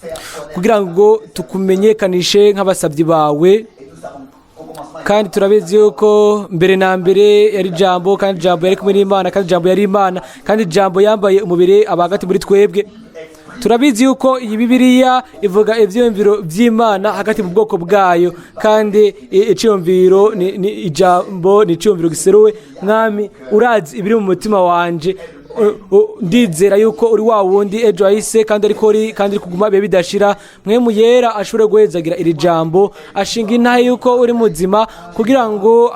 faire connaître. Kugira ngo tukumenyekanishe nk'abasabyi bawe. Et nous savons au commencement, Kandi turabizi yuko mbere na mbere yari ijambo, kandi ijambo yari kumwe n'Imana, kandi ijambo yari Imana, kandi ijambo yambaye umubiri aba hagati muri twebwe. Turabizi yuko iyi Bibiliya ivuga ibyiyumviro by'Imana hagati mu bwoko bwayo, kandi icyiyumviro ni ijambo, ni icyiyumviro giseruwe. Mwami, urazi ibiri mu mutima wanje. Ndizera yuko uri wa wundi ejo ahise kandi uri kuguma ibihe bidashira. Mwe mu yera ashobore guhezagira iri jambo, ashinga intahe yuko uri muzima, kugira ngo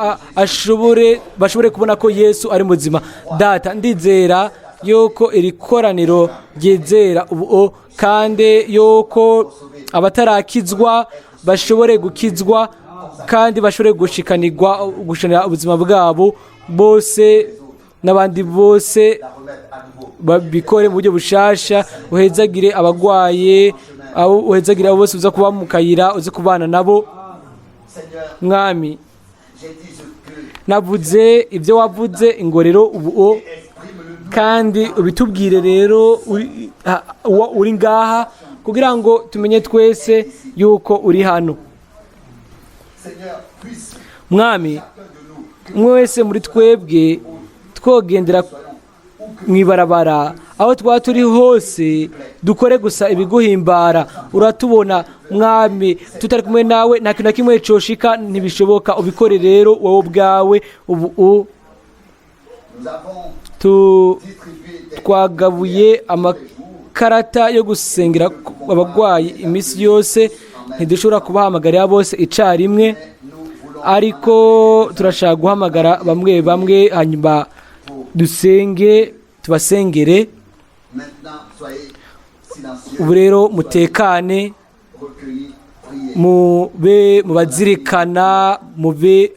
bashobore kubona ko Yesu ari muzima. Data, ndizera yuko iri koraniro ryizera ubu, kandi yuko abatarakizwa bashobore gukizwa, kandi bashobore gushikanira ubuzima bwabo bose, n'abandi bose babikore mu buryo bushasha. Uhezagire abagwaye, uhezagire abo bose uza kuba mu kayira, uze kubana nabo. Mwami, navuze ibyo wavuze ingorero ubu, kandi ubitubwire rero uri ngaha, kugira ngo tumenye twese yuko uri hano. Mwami, umwe wese muri twebwe twogendera mu ibarabara, aho twaba turi hose, dukore gusa ibiguhimbara. Uratubona Mwami, tutari kumwe nawe nta kintu na kimwe coshika, ntibishoboka. Ubikore rero wowe ubwawe ubu. Twagabuye amakarata yo gusengera abagwayi iminsi yose, ntidushobora kubahamagarira bose icarimwe, ariko turashaka guhamagara bamwe bamwe, hanyuma dusenge, tubasengere. Ubu rero mutekane, mubazirikana, mube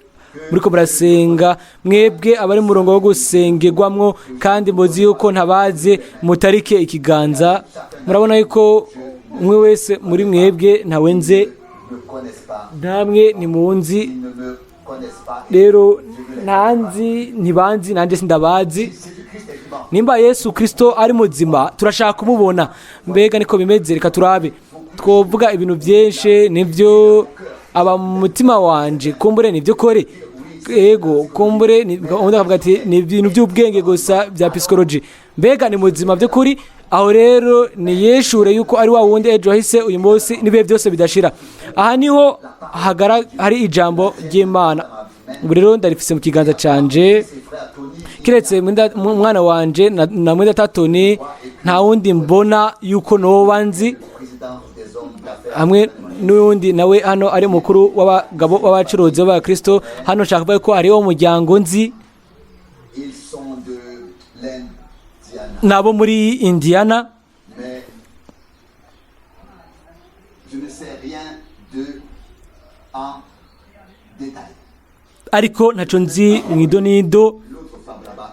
muriko murasenga. Mwebwe abari mu murongo wo gusengerwamwo, kandi muzi yuko ntabaze mutarike ikiganza. Murabona yuko umwe wese muri mwebwe ntawe nze, namwe ntimunzi. Rero ntibanzi, nanjye sindabazi. Nimba Yesu Kristo ari muzima, turashaka kumubona. Mbega niko bimeze, reka turabe. twovuga ibintu byinshi nibyo aba mu mutima wanje kumbure nibyo kore ego kumbure undi akavuga ati ni ibintu by'ubwenge gusa bya psychology mbega ni muzima by'ukuri aho rero ni yeshure yuko ari wa wundi ejo hahise uyu munsi n'ibihe byose bidashira aha niho hari ijambo ry'Imana ubu rero ndarifise mu kiganza canje kiretse mwana wanje na mwene tatoni nta wundi mbona yuko noba nzi hamwe n'undi nawe hano ari mukuru w'abagabo b'abacuruzi b'Abakristo hano nshaka kuvuga ko hariho umuryango nzi nabo muri Indiana ariko ntaco nzi mwidonido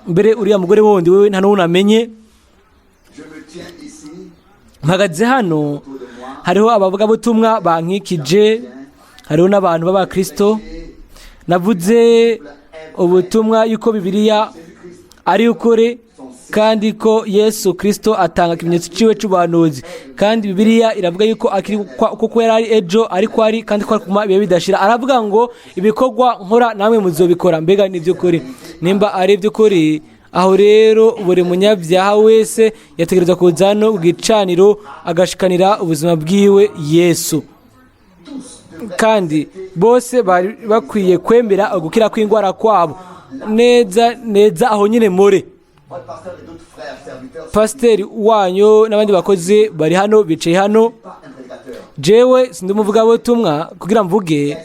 mbere uriya mugore wundi wewe nta n'uwo namenye mpagaze hano hariho abavuga butumwa bankikije hariho n'abantu b'Abakristo navuze ubutumwa yuko Bibiliya ari ukuri kandi ko Yesu Kristo atanga ikimenyetso ciwe c'ubuhanuzi kandi Bibiliya iravuga yuko akiri kuko yarari ejo ariko ari kandi ko kuma ibihe bidashira aravuga ngo ibikorwa nkora namwe muzobikora mbega nivyo kuri nimba ari byo kuri aho rero buri munyabyaha wese yategerezwa kuza hano ku gicaniro agashikanira ubuzima bwiwe Yesu kandi bose bari bakwiye kwemera gukira kw'indwara kwabo neza aho nyine more pasiteri wanyu n'abandi bakozi bari hano bicaye hano jewe sindi umuvugabutumwa kugira mvuge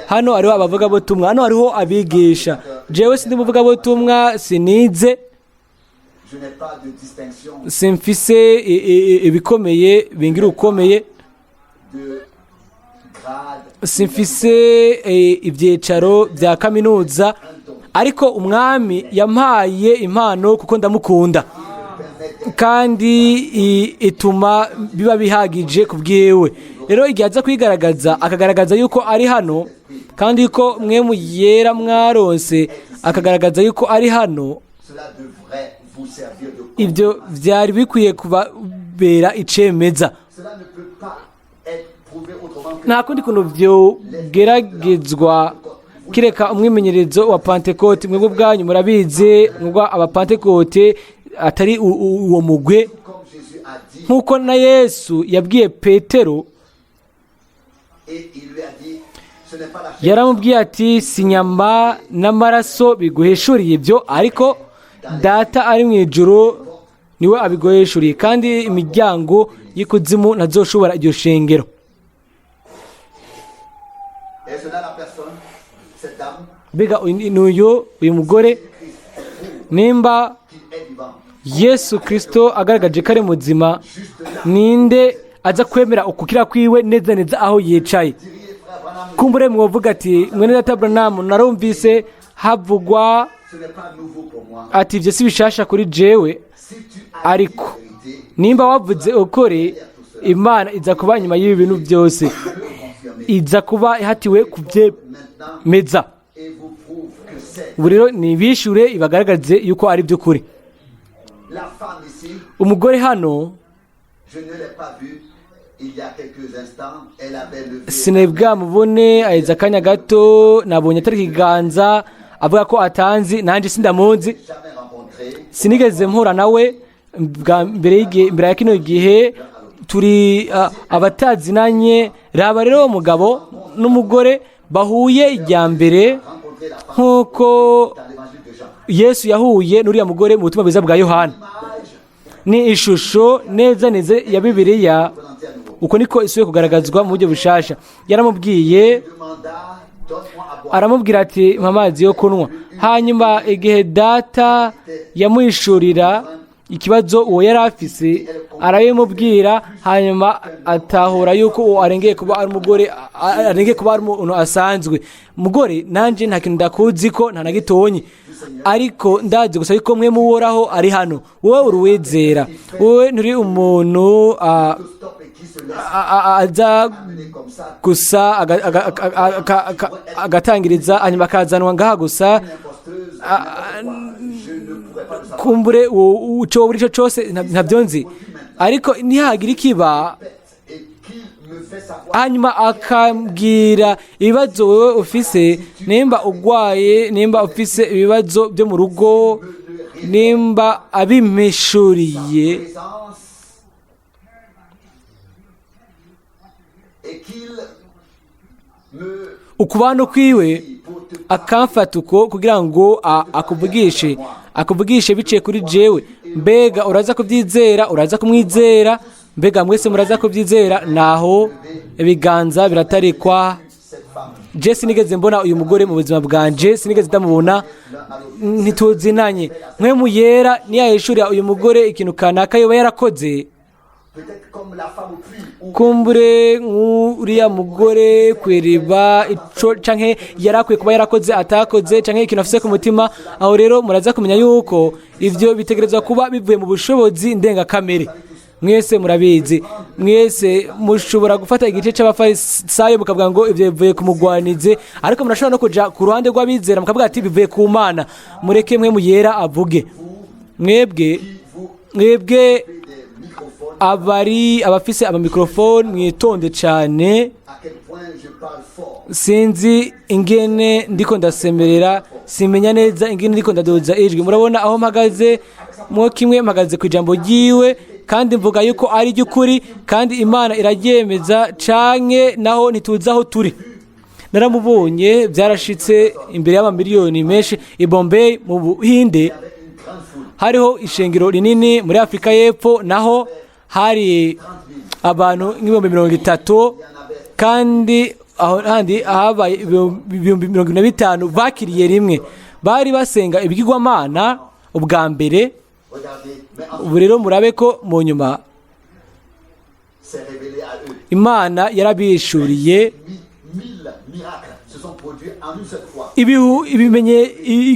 hano hariho abavugabutumwa hano hariho abigisha jewe sindi umuvugabutumwa sinize simfise ibikomeye bingira ukomeye simfise ibyicaro bya kaminuza ariko umwami yampaye impano kuko ndamukunda kandi ituma biba bihagije ku bwiwe rero igihe aza kwigaragaza akagaragaza yuko ari hano kandi yuko mwe muyera mwaronse akagaragaza yuko ari hano ibyo byari bikwiye kubabera icemeza nta kundi kuntu byogeragezwa kireka umwimenyerezo wa Pentecote mwebwe bwanyu murabizi mwebwe abapentecote atari uwo mugwe nkuko na Yesu yabwiye Petero yaramubwiye ati sinyama n'amaraso biguheshuriye ibyo ariko data ari mu ijuru niwe abiguheshuriye kandi imiryango y'ikuzimu ntazoshobora iryo shengero bega uyu mugore nimba Yesu Kristo agaragaje ko ari muzima ninde aza kwemera ukukira kwiwe neza aho yicaye kumbure mwovuga ati mwene Data Branham narumvise havugwa ati ibyo si bishasha kuri jewe ariko nimba wavuze ukore Imana iza kuba nyuma y'ibi bintu byose iza kuba ihatiwe kubyemeza ubu rero nibishure ibagaragaze yuko ari by'ukuri umugore hano sinebwa mubone aheza akanya gato nabonye atari ikiganza avuga ko atanzi nanjye sindamunzi sinigeze mpura nawe mbere ya kino gihe turi abatazinanye raba rero umugabo n'umugore bahuye ijya mbere nk'uko Yesu yahuye n'uriya mugore mu butumwa bwiza bwa Yohana ni ishusho neza ya Bibiliya uko niko isuye kugaragazwa mu buryo bushasha yaramubwiye aramubwira ati amazi yo kunywa hanyuma igihe data yamwishurira ikibazo uwo yari afise arabimubwira hanyuma atahura yuko uwo arengeye kuba ari umugore arengeye kuba ari umuntu asanzwe mugore nanje nta kintu ndakuzi ko nta nagitonye ariko ndazi gusa yuko mwe muworaho ari hano wowe uruwezera wowe nturi umuntu aza gusa agatangiriza hanyuma akazanwa ngaha gusa kumbure uco buri cyo cyose ntabyo nzi ariko ntihagira ikiba hanyuma akambwira ibibazo wowe ufise, nimba urwaye, nimba ufise ibibazo byo mu rugo, nimba abimeshuriye ukubano kwiwe akamfata uko kugira ngo akuvugishe biciye kuri jewe. Mbega uraza kubyizera, uraza kumwizera, mbega mwese muraza kubyizera. Naho ibiganza biratarikwa. Je sinigeze mbona uyu mugore mu buzima bwanje, sinigeze ndamubona, ntituzinanye. Mwe muyera niyahishurira uyu mugore ikintu kanaka yoba yarakoze, kumbure nk'uriya mugore kwiriba ico canke yarakwiye kuba yarakoze atakoze, canke ikintu afise ku mutima. Aho rero muraza kumenya yuko ivyo bitegerezwa kuba bivuye mu bushobozi ndengakamere. Mwese murabizi, mwese mushobora gufata igice c'abafarisayo mukavuga ngo ivyo bivuye ku mugwanize, ariko murashobora no kuja ku ruhande rw'abizera mukavuga ati bivuye ku Mana. Mureke mwe muyera avuge. Mwebwe abafise mikrofone mwitonde cyane. Sinzi ingene ndiko ndasemerera, simenya neza ingene ndiko ndadoza ijwi. Murabona aho mpagaze, mwo kimwe mpagaze ku ijambo ryiwe, kandi mvuga yuko ari ry'ukuri, kandi Imana iraryemeza, canke naho ntituzi aho turi. Naramubonye, byarashitse imbere y'amamiliyoni menshi i Bombay mu Buhinde. Hariho ishengero rinini muri Afrika y'Epfo, naho hari abantu nk'ibihumbi 30, kandi aho handi habaye ibihumbi 25 bakiriye rimwe. Bari basenga ibigirwamana ubwa mbere. Ubu rero murabe ko mu nyuma Imana yarabishuriye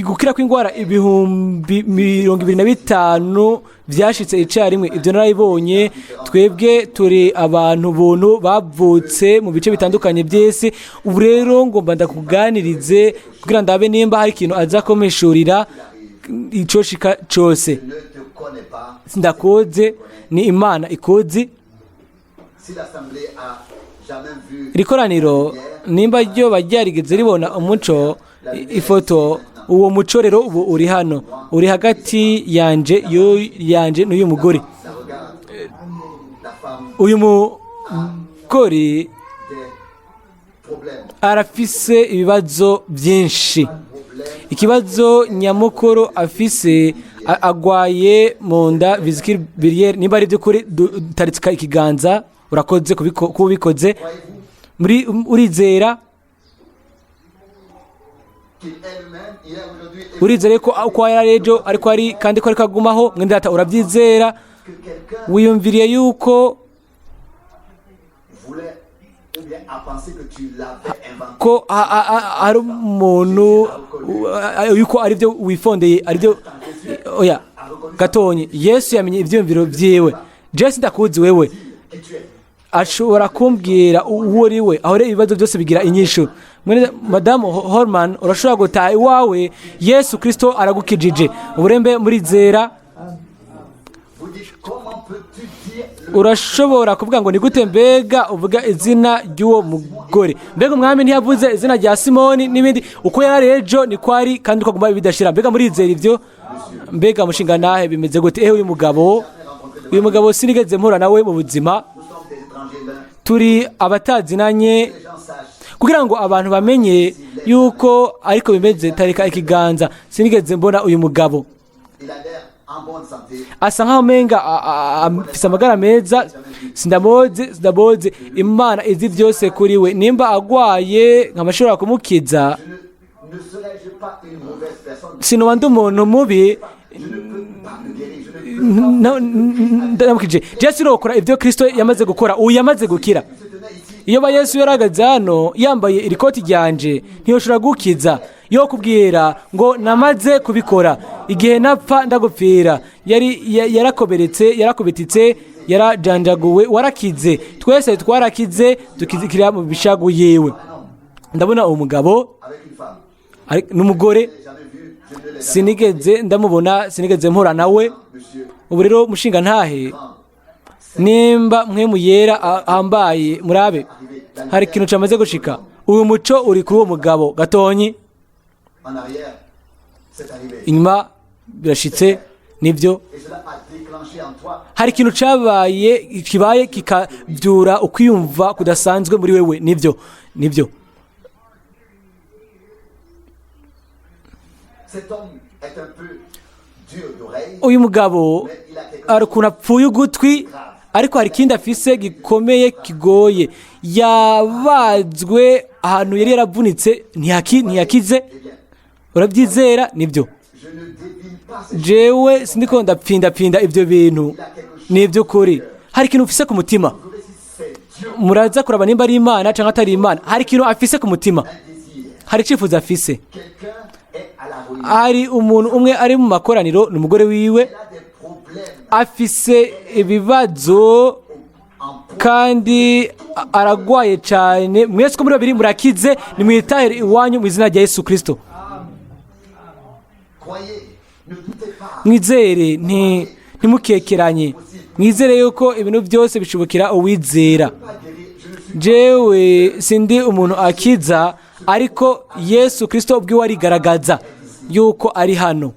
gukira kw'indwara ibihumbi 25 byashitse icarimwe. Ibyo narabibonye. Twebwe turi abantu buntu bavutse mu bice bitandukanye by'isi. Ubu rero ngomba ndakuganirize kugira ndabe nimba hari ikintu aza komeshurira ico shika cose. Sindakoze, ni Imana ikozi. Rikoraniro nimba ryo baryarigeze ribona umuco ifoto, uwo muco rero ubu uri hano, uri hagati yanje n'uyu mugore. Uyu mugore arafise ibibazo byinshi. Ikibazo nyamukuru afise, agwaye mu nda vésicule biliaire. Nimba ari by'ukuri taritsika ikiganza, urakoze kubikoze. Urizera ko uko yari ejo ariko ari kandi ko ariko agumaho. Mwene data, urabyizera? Wiyumviriye yuko ko ari umuntu yuko ari byo wifondeye, ari byo oya gatonyi. Yesu yamenye ibyumviro byiwe. Je sindakuzi wewe, ashobora kumbwira uwo uri we. Aho rero ibibazo byose bigira inyishu. Madamu Horman, urashobora gutaha iwawe, Yesu Kristo aragukijije. Uburembe murizera. Urashobora kuvuga ngo ni gute mbega uvuga izina ry'uwo mugore? Mbega umwami ntiyavuze izina rya Simoni n'ibindi? Uko yari ejo ni kwari kandi ko guma bidashira. Mbega murizera ivyo? Mbega mushinga nahe bimeze gute? Uyu mugabo sinigeze mpura nawe mu buzima. Turi abatazinanye, kugira ngo abantu bamenye yuko ariko bimeze. Tarika ikiganza. Sinigeze mbona uyu mugabo. Asa nkaho menga afise amagara meza. Sindaboze. Imana izi byose kuri we. Nimba agwaye nkamashobora kumukiza, sinoba ndi umuntu mubi. Ndamukije. Yesu rokora ibyo Kristo yamaze gukora. Uyu yamaze gukira. Iyo ba Yesu yaragaze hano yambaye irikoti ryanje, ntiyoshobora gukiza. Yo kubwira ngo namaze kubikora, igihe napfa ndagupfira. Yarakobetitse, yarajanjaguwe, warakize. Twese twarakize, tukizikira mu bishagu yewe. Ndabona uwo mugabo n'umugore, sinigeze ndamubona, sinigeze mpura nawe. Ubu rero mushinga ntahe, nimba mwemu yera ahambaye murabe hari ikintu cyamaze gushika uyu muco uri kuri uwo mugabo gatonyi inyuma birashitse nibyo hari ikintu kibaye kikabyura ukwiyumva kudasanzwe muri wewe nibyo uyu mugabo ari ukuntu apfuye ugutwi ariko hari ikindi afise gikomeye kigoye yabazwe ahantu yari yaravunitse ntiyakize urabyizera nibyo jewe sindiko ndapfindapfinda ibyo bintu ni iby'ukuri hari ikintu ufise ku mutima muraza kuraba nimba ari imana cyangwa atari imana hari ikintu afise ku mutima hari icyifuzo afise hari umuntu umwe ari mu makoraniro ni umugore wiwe afise ibibazo kandi aragwaye cyane mwese uko muri babiri murakize nimwitahere iwanyu mu izina rya Yesu Kristo mwizere ntimukekeranye mwizere yuko ibintu byose bishobokera uwizera jewe sindi umuntu akiza ariko Yesu Kristo ubwiwe arigaragaza yuko ari hano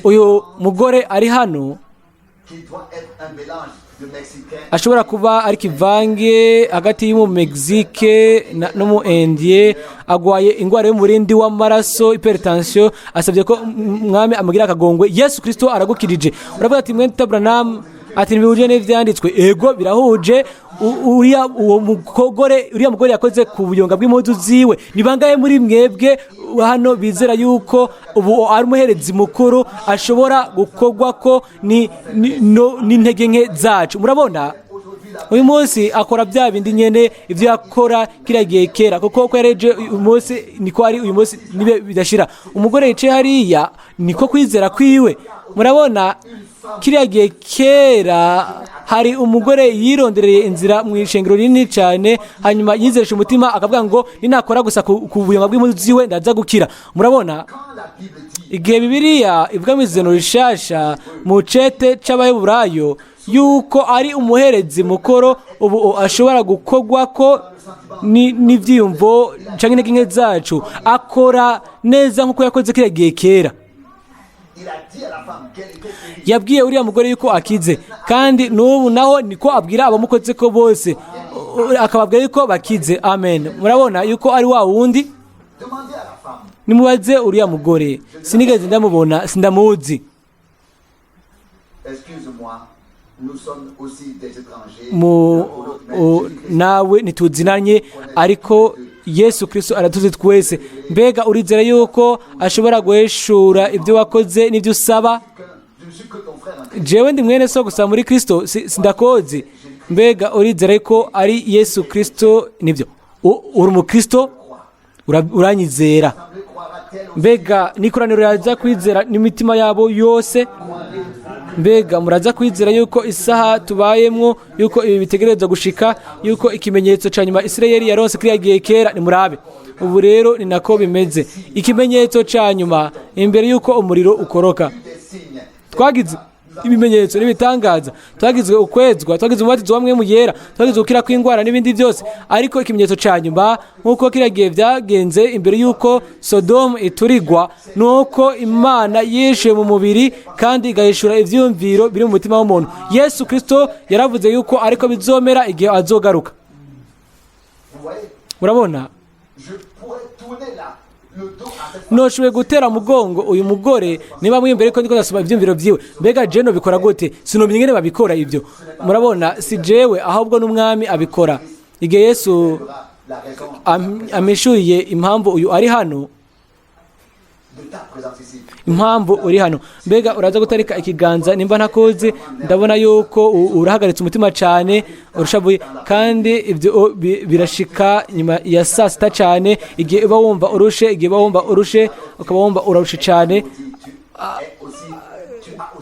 uyu mugore ari hano ashobora kuba ari kivange hagati y'umumegizike no mu Indie agwaye ingwara y'umurindi w'amaraso hypertension asabye ko mwami amugira akagongwe Yesu Kristo aragukirije uravuga ati mwene Data Branham ati ntibihuje n'ivyanditswe ego birahuje uriya mugore yakoze ku buyonga bw'impuzu ziwe ni bangahe muri mwebwe hano bizera yuko ubu ari umuherezi mukuru ashobora gukorwa ko n'intege nke zacu murabona uyu munsi akora bya bindi nyene ibyo yakora kiriya gihe kera kuko yareje uyu munsi niko ari uyu munsi nibe bidashira umugore yicaye hariya niko kwizera kwiwe murabona kiriya gihe kera hari umugore yirondereye inzira mu ishengero rinini cyane hanyuma yizeresha umutima akavuga ngo ninakora gusa ku buyonga bw'impuzu ziwe ndaza gukira murabona igihe Bibiliya ivuga mu izeno rishasha mu cete c'abayeburayo yuko ari umuherezi mukoro ubu ashobora gukorwa ko n'ivyiyumvo canke intege nke zacu akora neza nk'uko yakoze kiriya gihe kera yabwiye uriya mugore yuko akize kandi n'ubu naho niko abwira abamukoze ko bose akababwira yuko bakize amen murabona yuko ari wa wundi nimubaze uriya mugore sinigeze ndamubona sindamuzi nawe ntituzinanye ariko Yesu Kristo aratuzi twese mbega urizera yuko ashobora guheshura ibyo wakoze n'ibyo usaba jewe ndi mwene so gusa muri Kristo sindakoze mbega urizera ko ari Yesu Kristo nibyo uri umukristo uranyizera mbega n'ikoraniro yaza kwizera n'imitima yabo yose mbega muraza kwizera yuko isaha tubayemwo yuko ibi bitegerezwa gushika yuko ikimenyetso ca nyuma Isirayeli yaronse kiriya gihe kera ni murabe ubu rero ni nako bimeze ikimenyetso ca nyuma imbere yuko umuriro ukoroka twagize ibimenyetso n'ibitangaza twagizwe ukwezwa twagize umubatizo wamwe mu yera twagizwe ukira kw'ingwara n'ibindi byose ariko ikimenyetso ca nyuma nk'uko kiriya gihe vyagenze imbere yuko Sodomu iturigwa nuko Imana yishuye mu mubiri kandi igahishura ivyumviro biri mu mutima w'umuntu Yesu Kristo yaravuze yuko ariko bizomera igihe azogaruka urabona noshoboye gutera mugongo uyu mugore niba mwimbere ko ndiko ndasoma ivyumviro vyiwe mbega jeno bikora gute sinomye ngene babikora ibyo murabona si jewe ahubwo n'umwami abikora igihe Yesu amishuriye impamvu uyu ari hano impamvu uri hano mbega uraza gutarika ikiganza nimba ntakoze ndabona yuko urahagaritse umutima cyane urushavuye kandi ibyo birashika nyuma ya saa sita cyane igihe uba wumva urushe igihe uba wumva urushe ukaba wumva urarushe cyane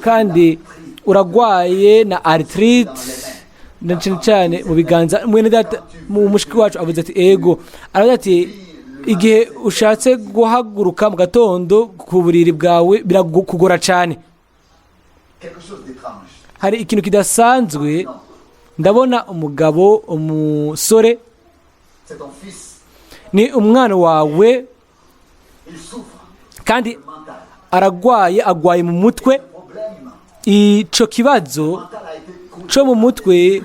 kandi uragwaye na arthrite cyane mu biganza mwene data mu mushiki wacu avuze ati ego aravuze ati igihe ushatse guhaguruka mu gatondo ku buriri bwawe birakugora cyane. Hari ikintu kidasanzwe, ndabona umugabo, umusore, ni umwana wawe kandi agwaye mu mutwe. Icyo kibazo cyo mu mutwe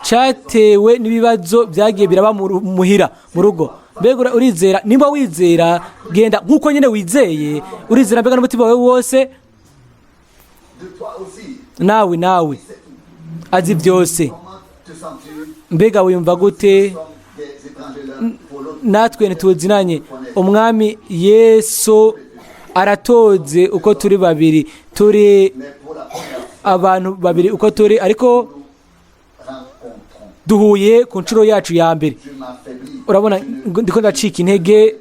cyatewe n'ibibazo byagiye biraba muhira mu rugo. Mbega urizera? Nimba wizera, genda nk'uko nyine wizeye, urizera mbega n'umutima wawe wose. Nawe azi byose. Mbega wiyumva gute? Natwe ntituzinanye. Umwami Yesu aratoze uko turi babiri, turi abantu babiri uko turi, ariko duhuye ku nshuro yacu ya mbere. Urabona ndiko ndacika intege,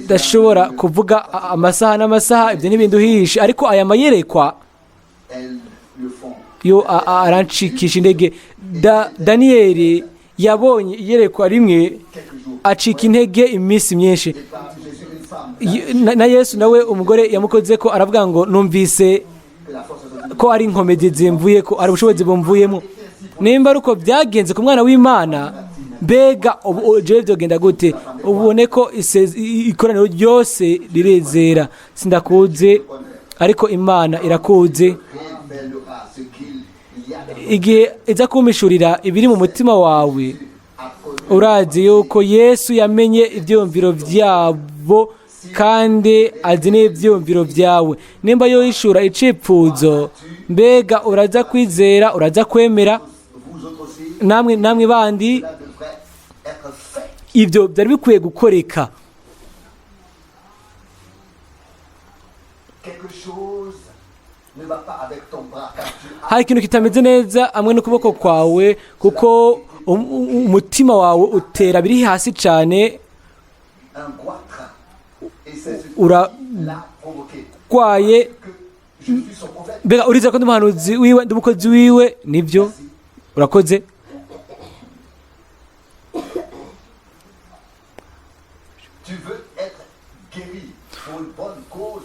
ndashobora kuvuga amasaha n'amasaha, ibyo ntibinduhishe, ariko aya mayerekwa yo arancikisha intege. Daniyeli yabonye iyerekwa rimwe acika intege iminsi myinshi. Na Yesu nawe umugore yamukoze ko aravuga ngo numvise ko ari inkomezi zimvuye, ko ari ubushobozi bumvuyemo. Nimba ari uko byagenze ku mwana w'Imana, mbega jewe byogenda gute? Ubone ko ikoraniro ryose rirezera. Sindakuze, ariko Imana irakuze. Igihe iza kumishurira ibiri mu mutima wawe, urazi yuko Yesu yamenye ibyumviro byabo kandi azi n'ibyumviro byawe. Nimba yo yishura icipfuzo, mbega uraza kwizera, uraza kwemera. Namwe bandi ibyo byari bikwiye gukoreka. Hari ikintu kitameze neza hamwe n'ukuboko kwawe, kuko umutima wawe utera biri hasi cyane, uragwaye. Mbega uriza ko ndi umuhanuzi wiwe, ndi umukozi wiwe. Nibyo, urakoze.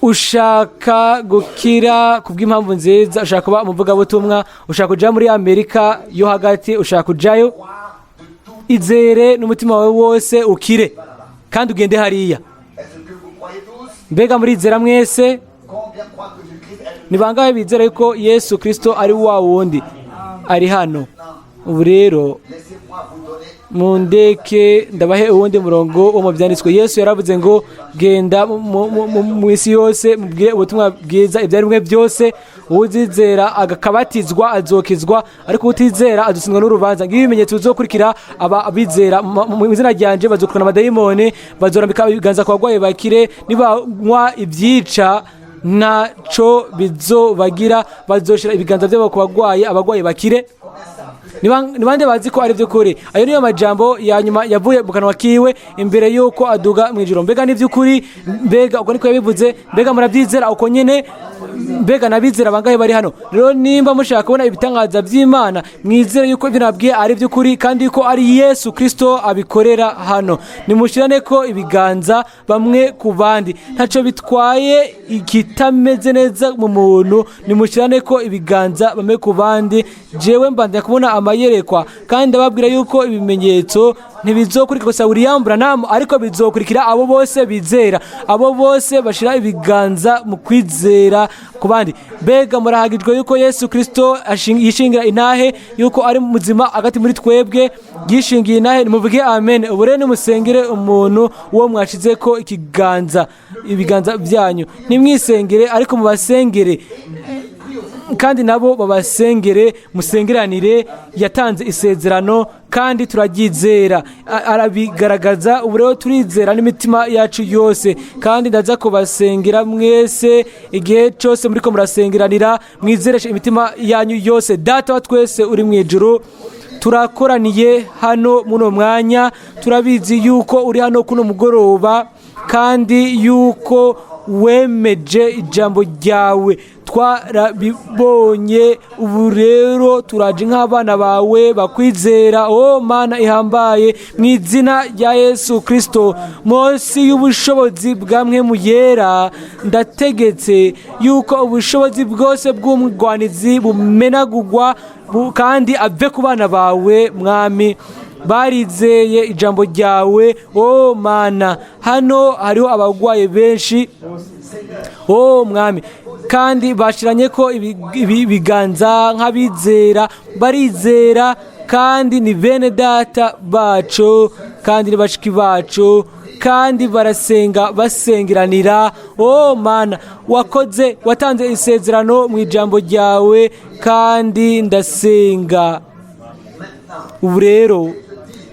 Ushaka gukira kubw'impamvu nziza, ushaka kuba umuvugabutumwa, ushaka kujya muri Amerika yo hagati, ushaka kujyayo, izere n'umutima wawe wose ukire kandi ugende hariya. Mbega murizera mwese? Ni bangahe bizera yuko Yesu Kristo ari wa wundi ari hano? Ubu rero mundeke ndabahe uwundi murongo wo mu byanditswe. Yesu yaravuze ngo genda mu isi yose mubwire ubutumwa bwiza ibyaremwe byose. Uwuzizera agakabatizwa azokizwa, ariko utizera adutsindwa n'urubanza. Ngibi ibimenyetso bizokurikira abizera: mu izina ryanje bazokurana amadayimoni, bazorambika ibiganza ku bagwayi bakire, nibanywa ibyica ntaco bizobagira, bazoshira ibiganza byabo ku abagwayi bakire. Ni bande bazi ko ari by'ukuri? Ayo niyo majambo ya nyuma yavuye mu kanwa kiwe imbere yuko aduga mu ijuru. Mbega ni by'ukuri? Mbega uko niko yabivuze? Mbega murabyizera uko nyene? Mbega nabizera bangahe bari hano? Rero nimba mushaka kubona ibitangaza by'Imana, mwizere yuko ibyo nabwiye ari by'ukuri kandi yuko ari Yesu Kristo abikorera hano. Nimushirane ko ibiganza bamwe ku bandi, ntaco bitwaye ikitameze neza mu muntu. Nimushirane ko ibiganza bamwe ku bandi. Jewe mbandanya kubona amayerekwa kandi ababwira yuko ibimenyetso ntibizokurikira gusa William Branham, ariko bizokurikira abo bose bizera, abo bose bashira ibiganza mu kwizera ku bandi. Mbega murahagijwe yuko Yesu Kristo yishingira intahe yuko ari muzima hagati muri twebwe, yishingiye intahe. Nimuvuge amen. Ubu rero nimusengere umuntu uwo mwashize ko ibiganza byanyu. Nimwisengere, ariko mubasengere kandi nabo babasengere, musengeranire. Yatanze isezerano kandi turaryizera, arabigaragaza. Ubu rero turizera n'imitima yacu yose, kandi ndaza kubasengera mwese igihe cyose muriko murasengeranira. Mwizereshe imitima yanyu yose. Data wa twese uri mu ijuru, turakoraniye hano muno mwanya, turabizi yuko uri hano kuno mugoroba kandi yuko wemeje ijambo ryawe. twarabibonye ubu rero turaje nk'abana bawe bakwizera o mana ihambaye mu izina rya Yesu Kristo munsi y'ubushobozi bwamwe mu yera ndategetse yuko ubushobozi bwose bw'umugwanizi bumenagurwa kandi ave ku bana bawe mwami barizeye ijambo ryawe o mana hano hariho abagwaye benshi o mwami kandi bashiranye ko ibiganza nk'abizera barizera kandi ni bene data bacu kandi ni bashiki bacu kandi barasenga basengeranira o mana watanze isezerano mu ijambo ryawe kandi ndasenga ubu rero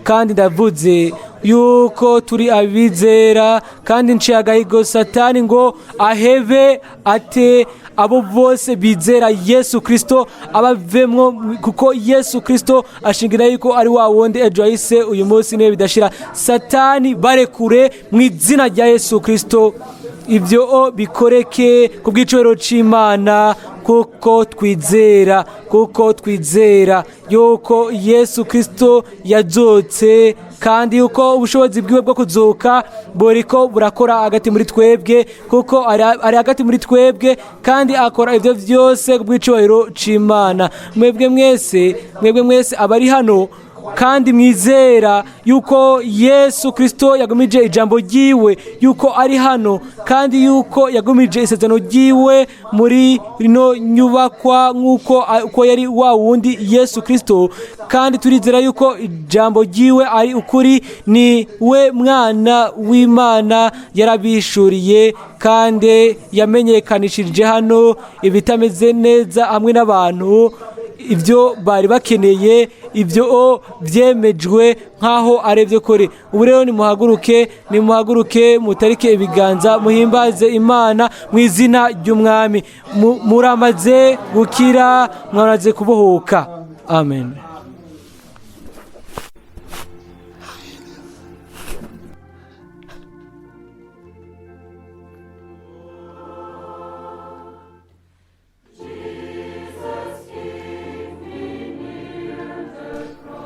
kandi ndavuze yuko turi abizera kandi nciye agahigo satani ngo ahebe ate abo bose bizera Yesu Kristo abavemwo kuko Yesu Kristo ashingira yuko ari wa wundi ejo yahise uyu munsi niwe bidashira satani barekure mu izina rya Yesu Kristo ibyo bikoreke ku bw'icoro c'Imana kuko twizera yuko Yesu Kristo yazutse kandi yuko ubushobozi bwiwe bwo kuzuka buriko burakora hagati muri twebwe kuko ari hagati muri twebwe kandi akora ibyo byose ku bw'icoro c'Imana mwebwe mwese abari hano kandi mwizera yuko Yesu Kristo yagumije ijambo ryiwe yuko ari hano kandi yuko yagumije isezerano ryiwe muri rino nyubakwa nk'uko yari wa wundi Yesu Kristo kandi turizera yuko ijambo ryiwe ari ukuri ni we mwana w'Imana yarabishuriye kandi yamenyekanishije hano ibitameze neza hamwe n'abantu ibyo bari bakeneye ibyo byemejwe nk'aho arebye kure ubu rero nimuhaguruke mutarike ibiganza muhimbaze Imana mu izina ry'Umwami muramaze gukira mwamaze kubohoka amen.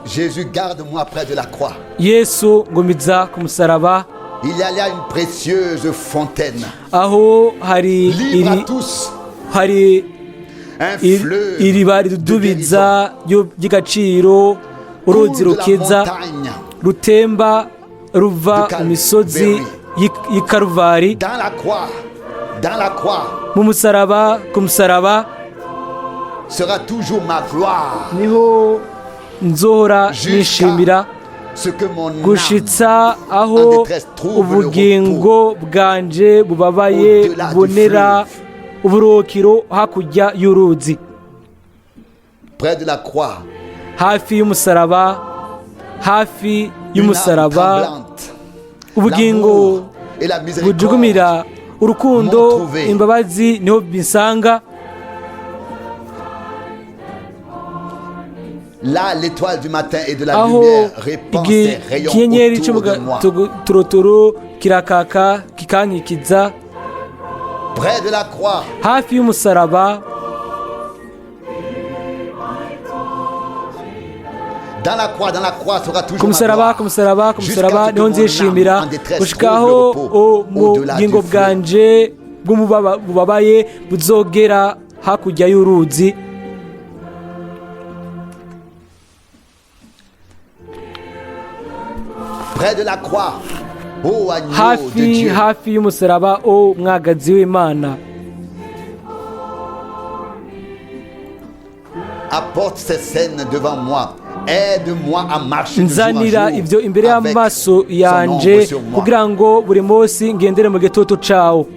Jésus, garde-moi près de la croix. Yesu ngumiza ku musaraba. Il y a là une précieuse fontaine. Aho hari iriba ridubiza ry'igaciro uruzi rukiza rutemba ruva mu misozi y'Ikaruvari. Dans la croix. Mu musaraba ku musaraba sera toujours ma gloire. Niho nzohora nishimira gushitsa aho ubugingo bwanje bubabaye bunera uburokiro hakurya y'uruzi. Hafi y'umusaraba ubugingo bujugumira urukundo imbabazi niho bisanga. Là, l'étoile du matin et de la lumière répand ses rayons autour de moi. Kirakaka kikanyikiza. Près de la croix. Hafi y'umusaraba. Dans la croix sera toujours ma gloire. Kumusaraba niho nzishimira gushikaho ubugingo bwanje bw'umubabaye buzogera hakurya y'uruzi. Près de la croix, ô agneau de Dieu. Hafi y'umusaraba o mwagazi w'Imana. Apporte ces scènes devant moi. Aide-moi à marcher de jour en nzanira jour ibyo imbere y'amaso yanje kugira ngo buri munsi ngendere mu gitoto cawo.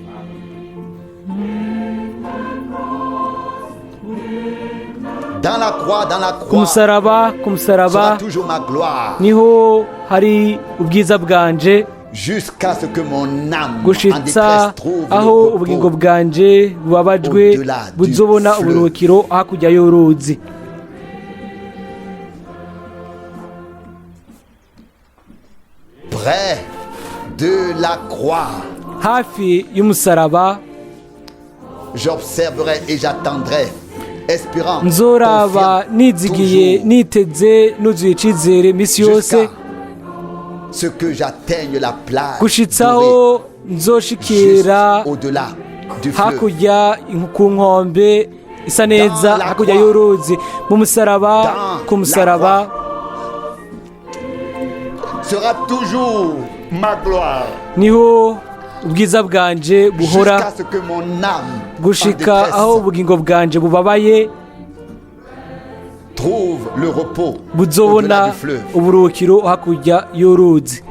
Dans la croix, kumusaraba sera toujours ma gloire. Niho hari ubwiza bwanje jusqu'à ce que mon âme en gushitsa détresse trouve aho le ubugingo repos bwanje bubabajwe buzobona uburuhukiro hakurya y'uruzi. près de la croix. Hafi y'umusaraba j'observerai et j'attendrai, espérant, nzoraba confiant, nizigiye toujours, niteze nuzuye icyizere iminsi yose jusqu'à ce que j'atteigne la plage gushitsaho dorée, nzoshikira juste au-delà du fleuve. hakurya ku nkombe isa neza hakurya y'uruzi mu musaraba ku musaraba Sera toujours ma gloire, niho ubwiza bwanje buhora jusqu'à ce que mon âme en gushika aho détresse ubugingo bwanje bubabaye trouve le repos au-delà buzobona du fleuve. uburuhukiro hakurya y'uruzi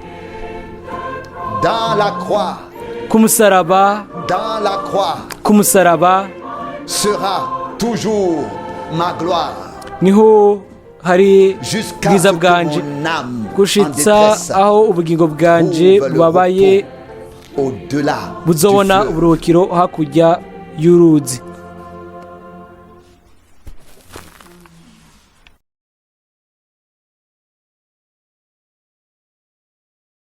Dans la croix, ku musaraba dans la croix ku musaraba sera toujours ma gloire, niho hari jusqu'à ubwiza ce que bwanje mon âme en gushitsa détresse aho ubugingo bwanje trouve le bubabaye repos au-delà du buzobona fleuve. uburuhukiro hakurya y'uruzi